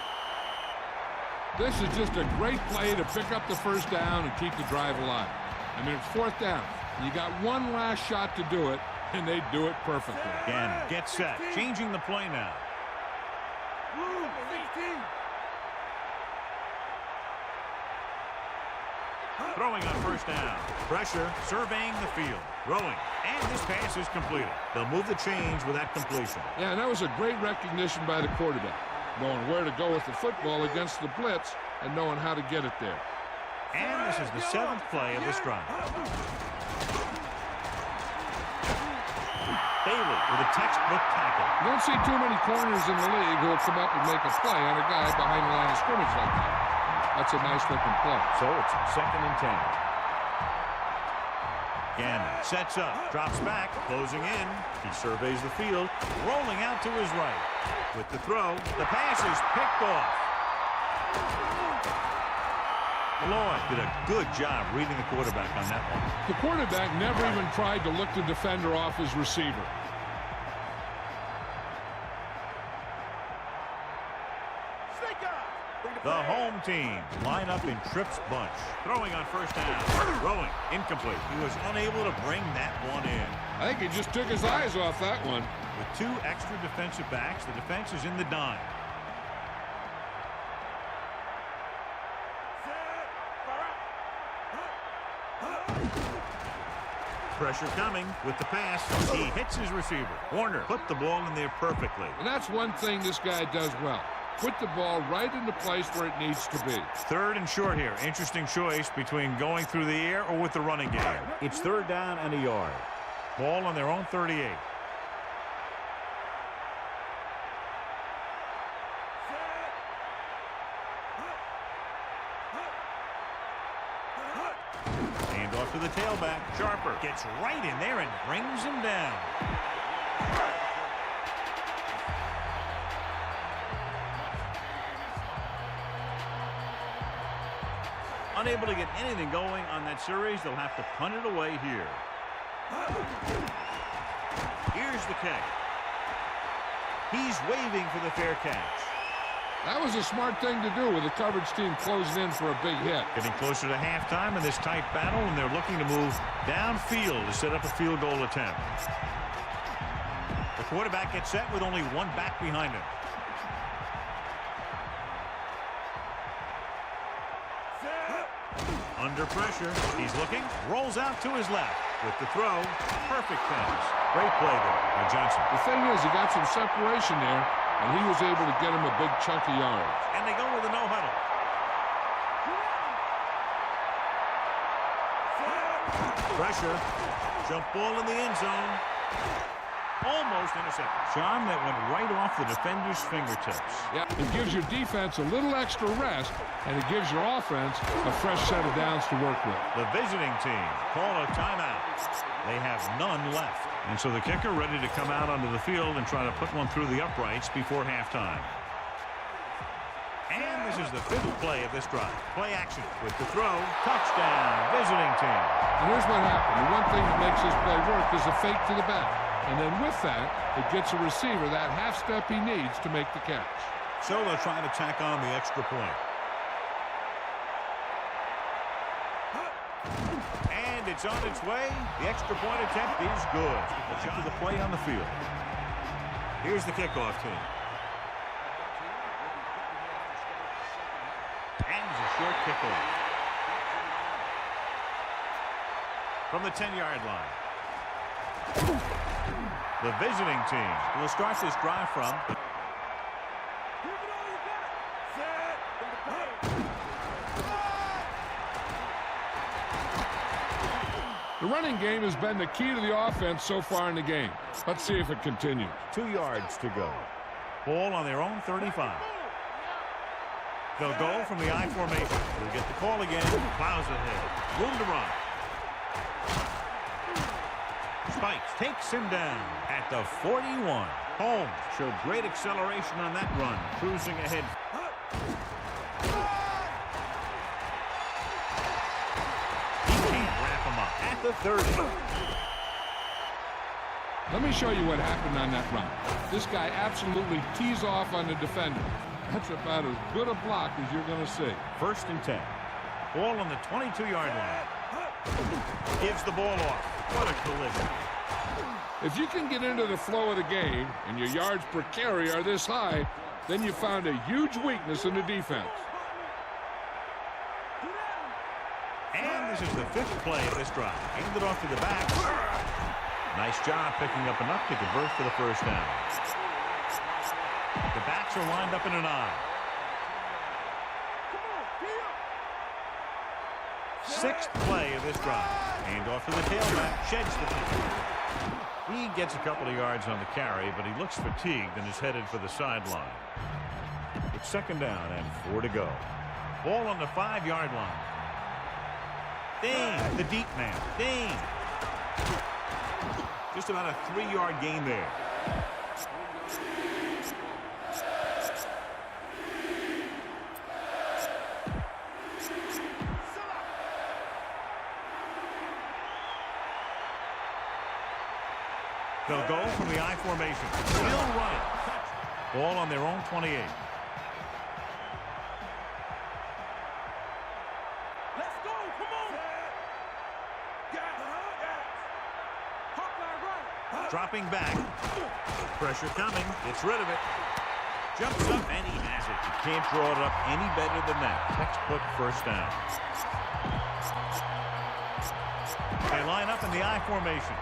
This is just a great play to pick up the first down and keep the drive alive. I mean, it's 4th down. You got one last shot to do it, and they do it perfectly. Again, get set, changing the play now. Throwing on first down. Pressure, surveying the field. Throwing. And this pass is completed. They'll move the chains with that completion. Yeah, and that was a great recognition by the quarterback. Knowing where to go with the football against the blitz and knowing how to get it there. And this is the 7th play of this drive. Bailey with a textbook tackle. You don't see too many corners in the league who will come up and make a play on a guy behind the line of scrimmage like that. That's a nice-looking play. So it's 2nd and 10. Gannon sets up, drops back, closing in. He surveys the field, rolling out to his right. With the throw, the pass is picked off. Lloyd did a good job reading the quarterback on that one. The quarterback never even tried to look the defender off his receiver. The home team line up in Tripp's bunch. Throwing on first down. Throwing. Incomplete. He was unable to bring that one in. I think he just took his eyes off that one. With 2 extra defensive backs, the defense is in the dime. Pressure coming with the pass. He hits his receiver. Warner put the ball in there perfectly. And that's one thing this guy does well. Put the ball right in the place where it needs to be. 3rd and short here. Interesting choice between going through the air or with the running game. It's 3rd down and a yard. Ball on their own 38. Hand off to the tailback. Sharper gets right in there and brings him down. Unable to get anything going on that series, they'll have to punt it away here. Here's the kick. He's waving for the fair catch. That was a smart thing to do with the coverage team closing in for a big hit. Getting closer to halftime in this tight battle, and they're looking to move downfield to set up a field goal attempt. The quarterback gets set with only 1 back behind him. Under pressure, he's looking, rolls out to his left. With the throw, perfect pass. Great play there by Johnson. The thing is, he got some separation there, and he was able to get him a big chunk of yards. And they go with a no-huddle. Pressure, jump ball in the end zone. Almost intercepted. Sean, that went right off the defender's fingertips. Yeah, it gives your defense a little extra rest, and it gives your offense a fresh set of downs to work with. The visiting team call a timeout. They have none left. And so the kicker ready to come out onto the field and try to put one through the uprights before halftime. And this is the 5th play of this drive. Play action with the throw. Touchdown, visiting team. And here's what happened. The one thing that makes this play work is a fake to the back. And then with that, it gets a receiver that half step he needs to make the catch. So they'll try to tack on the extra point. And it's on its way. The extra point attempt is good. The shot of the play on the field. Here's the kickoff team. And it's a short kickoff. From the 10-yard line. The visiting team will start this drive from. The running game has been the key to the offense so far in the game. Let's see if it continues. 2 yards to go. Ball on their own 35. They'll go from the I formation. They'll get the call again. Plows ahead. Room to run. Spikes takes him down at the 41. Holmes showed great acceleration on that run, cruising ahead. He can't wrap him up at the 30. Let me show you what happened on that run. This guy absolutely tees off on the defender. That's about as good a block as you're going to see. 1st and 10. Ball on the 22-yard line. Gives the ball off. What a collision. If you can get into the flow of the game and your yards per carry are this high, then you found a huge weakness in the defense. And this is the 5th play of this drive. Handed off to the back. Nice job picking up enough to convert for the first down. The backs are lined up in an I. 6th play of this drive. Hand off to the tailback. Sheds the field. He gets a couple of yards on the carry, but he looks fatigued and is headed for the sideline. It's 2nd down and 4 to go. Ball on the 5-yard line. Dane, the deep man. Dane. Just about a 3-yard gain there. They'll go from the I formation. Still running. Ball on their own 28. Let's go. Come on. Dropping back. Pressure coming. Gets rid of it. Jumps up and he has it. You can't draw it up any better than that. Textbook first down. They line up in the I formation.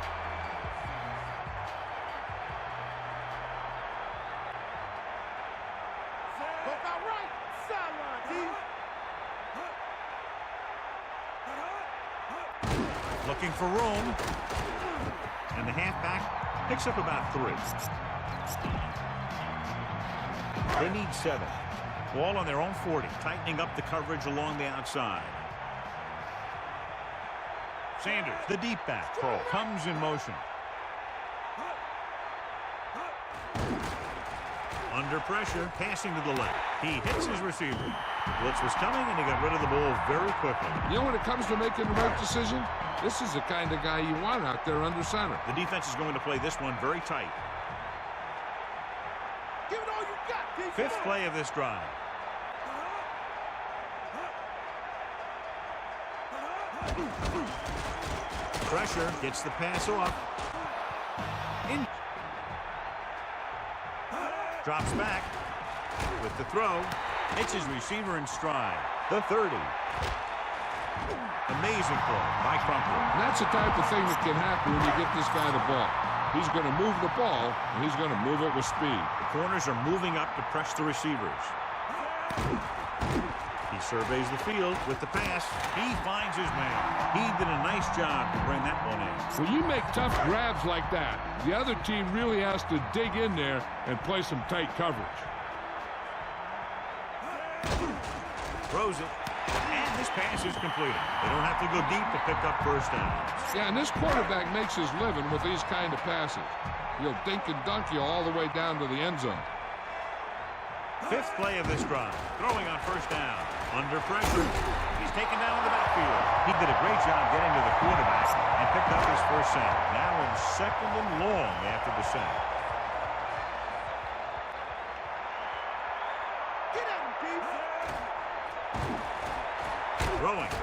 Looking for room. And the halfback picks up about 3. They need 7. Ball on their own 40. Tightening up the coverage along the outside. Sanders, the deep back. Pro comes in motion. Under pressure, passing to the left. He hits his receiver. Blitz was coming, and he got rid of the ball very quickly. You know, when it comes to making the right decision, this is the kind of guy you want out there under center. The defense is going to play this one very tight. Give it all you got. 5th play of this drive. Pressure gets the pass off. Drops back with the throw. Hits his receiver in stride. The 30. Amazing play by Crumpler. And that's the type of thing that can happen when you get this guy the ball. He's going to move the ball, and he's going to move it with speed. The corners are moving up to press the receivers. He surveys the field with the pass. He finds his man. He did a nice job to bring that one in. When you make tough grabs like that, the other team really has to dig in there and play some tight coverage. Throws it. And this pass is completed. They don't have to go deep to pick up first downs. Yeah, and this quarterback makes his living with these kind of passes. He'll dink and dunk you all the way down to the end zone. 5th play of this drive. Throwing on first down. Under pressure. He's taken down in the backfield. He did a great job getting to the quarterback and picked up his first sack. Now in 2nd and long after the sack. Get at him, Pete. Throwing.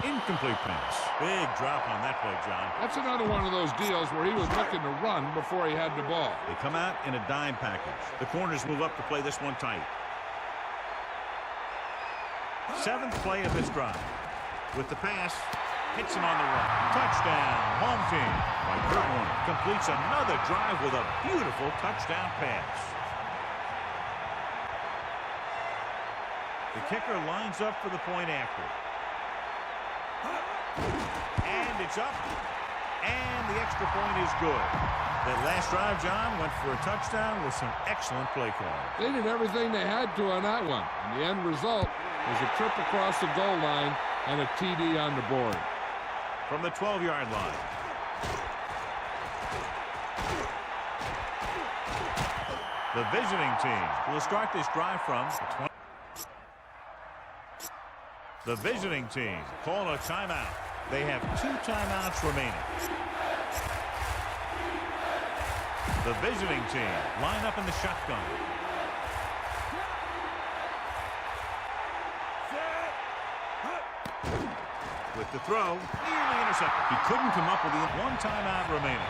Incomplete pass. Big drop on that play, John. That's another one of those deals where he was looking to run before he had the ball. They come out in a dime package. The corners move up to play this one tight. 7th play of this drive. With the pass, hits him on the run. Touchdown, home team. By Kurt Warner. Completes another drive with a beautiful touchdown pass. The kicker lines up for the point after. And it's up. And the extra point is good. That last drive, John, went for a touchdown with some excellent play calling. They did everything they had to on that one. And the end result was a trip across the goal line and a TD on the board. From the 12-yard line. The visiting team will start this drive from the 20. The visiting team call a timeout. They have 2 timeouts remaining. The visiting team line up in the shotgun. With the throw, nearly intercepted. He couldn't come up with the 1 timeout remaining.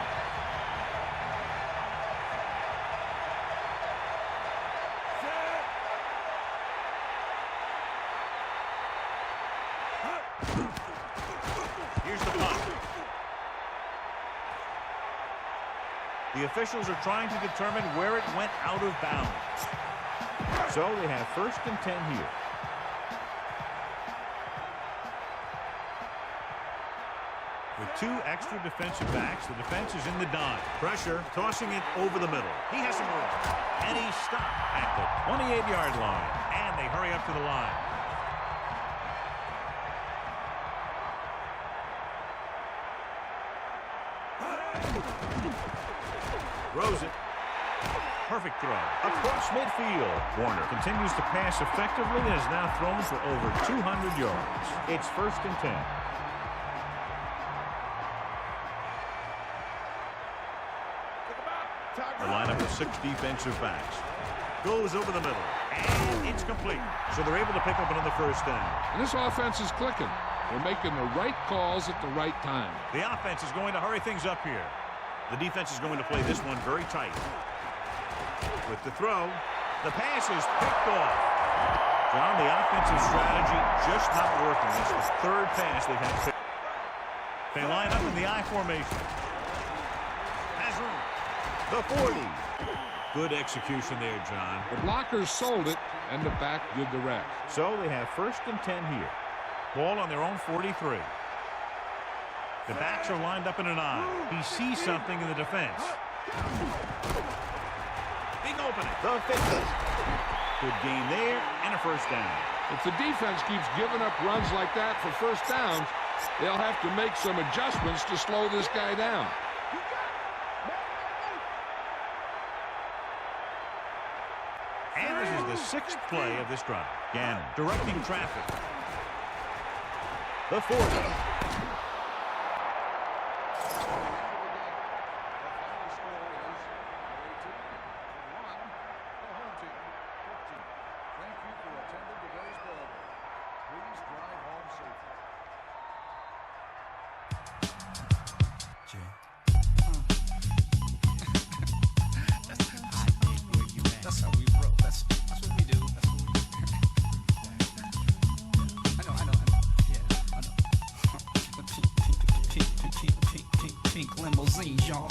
The officials are trying to determine where it went out of bounds. So they have 1st and 10 here. With 2 extra defensive backs, the defense is in the dime. Pressure, tossing it over the middle. He has some room. And he's stopped at the 28-yard line. And they hurry up to the line. Throws it. Perfect throw. Across midfield. Warner continues to pass effectively and has now thrown for over 200 yards. It's 1st and 10. The lineup of 6 defensive backs. Goes over the middle. And it's complete. So they're able to pick up another 1st down. And this offense is clicking. They're making the right calls at the right time. The offense is going to hurry things up here. The defense is going to play this one very tight. With the throw, the pass is picked off. John, the offensive strategy just not working. It's the 3rd pass they've had picked. They line up in the I formation. Has room. The 40. Good execution there, John. The blockers sold it, and the back did the rest. So they have 1st and 10 here. Ball on their own 43. The backs are lined up in an I. He sees something in the defense. Big opening. The 50. Good gain there and a 1st down. If the defense keeps giving up runs like that for 1st downs, they'll have to make some adjustments to slow this guy down. And this is the 6th play of this drive. Gannon directing traffic. The 40. Limousine, y'all.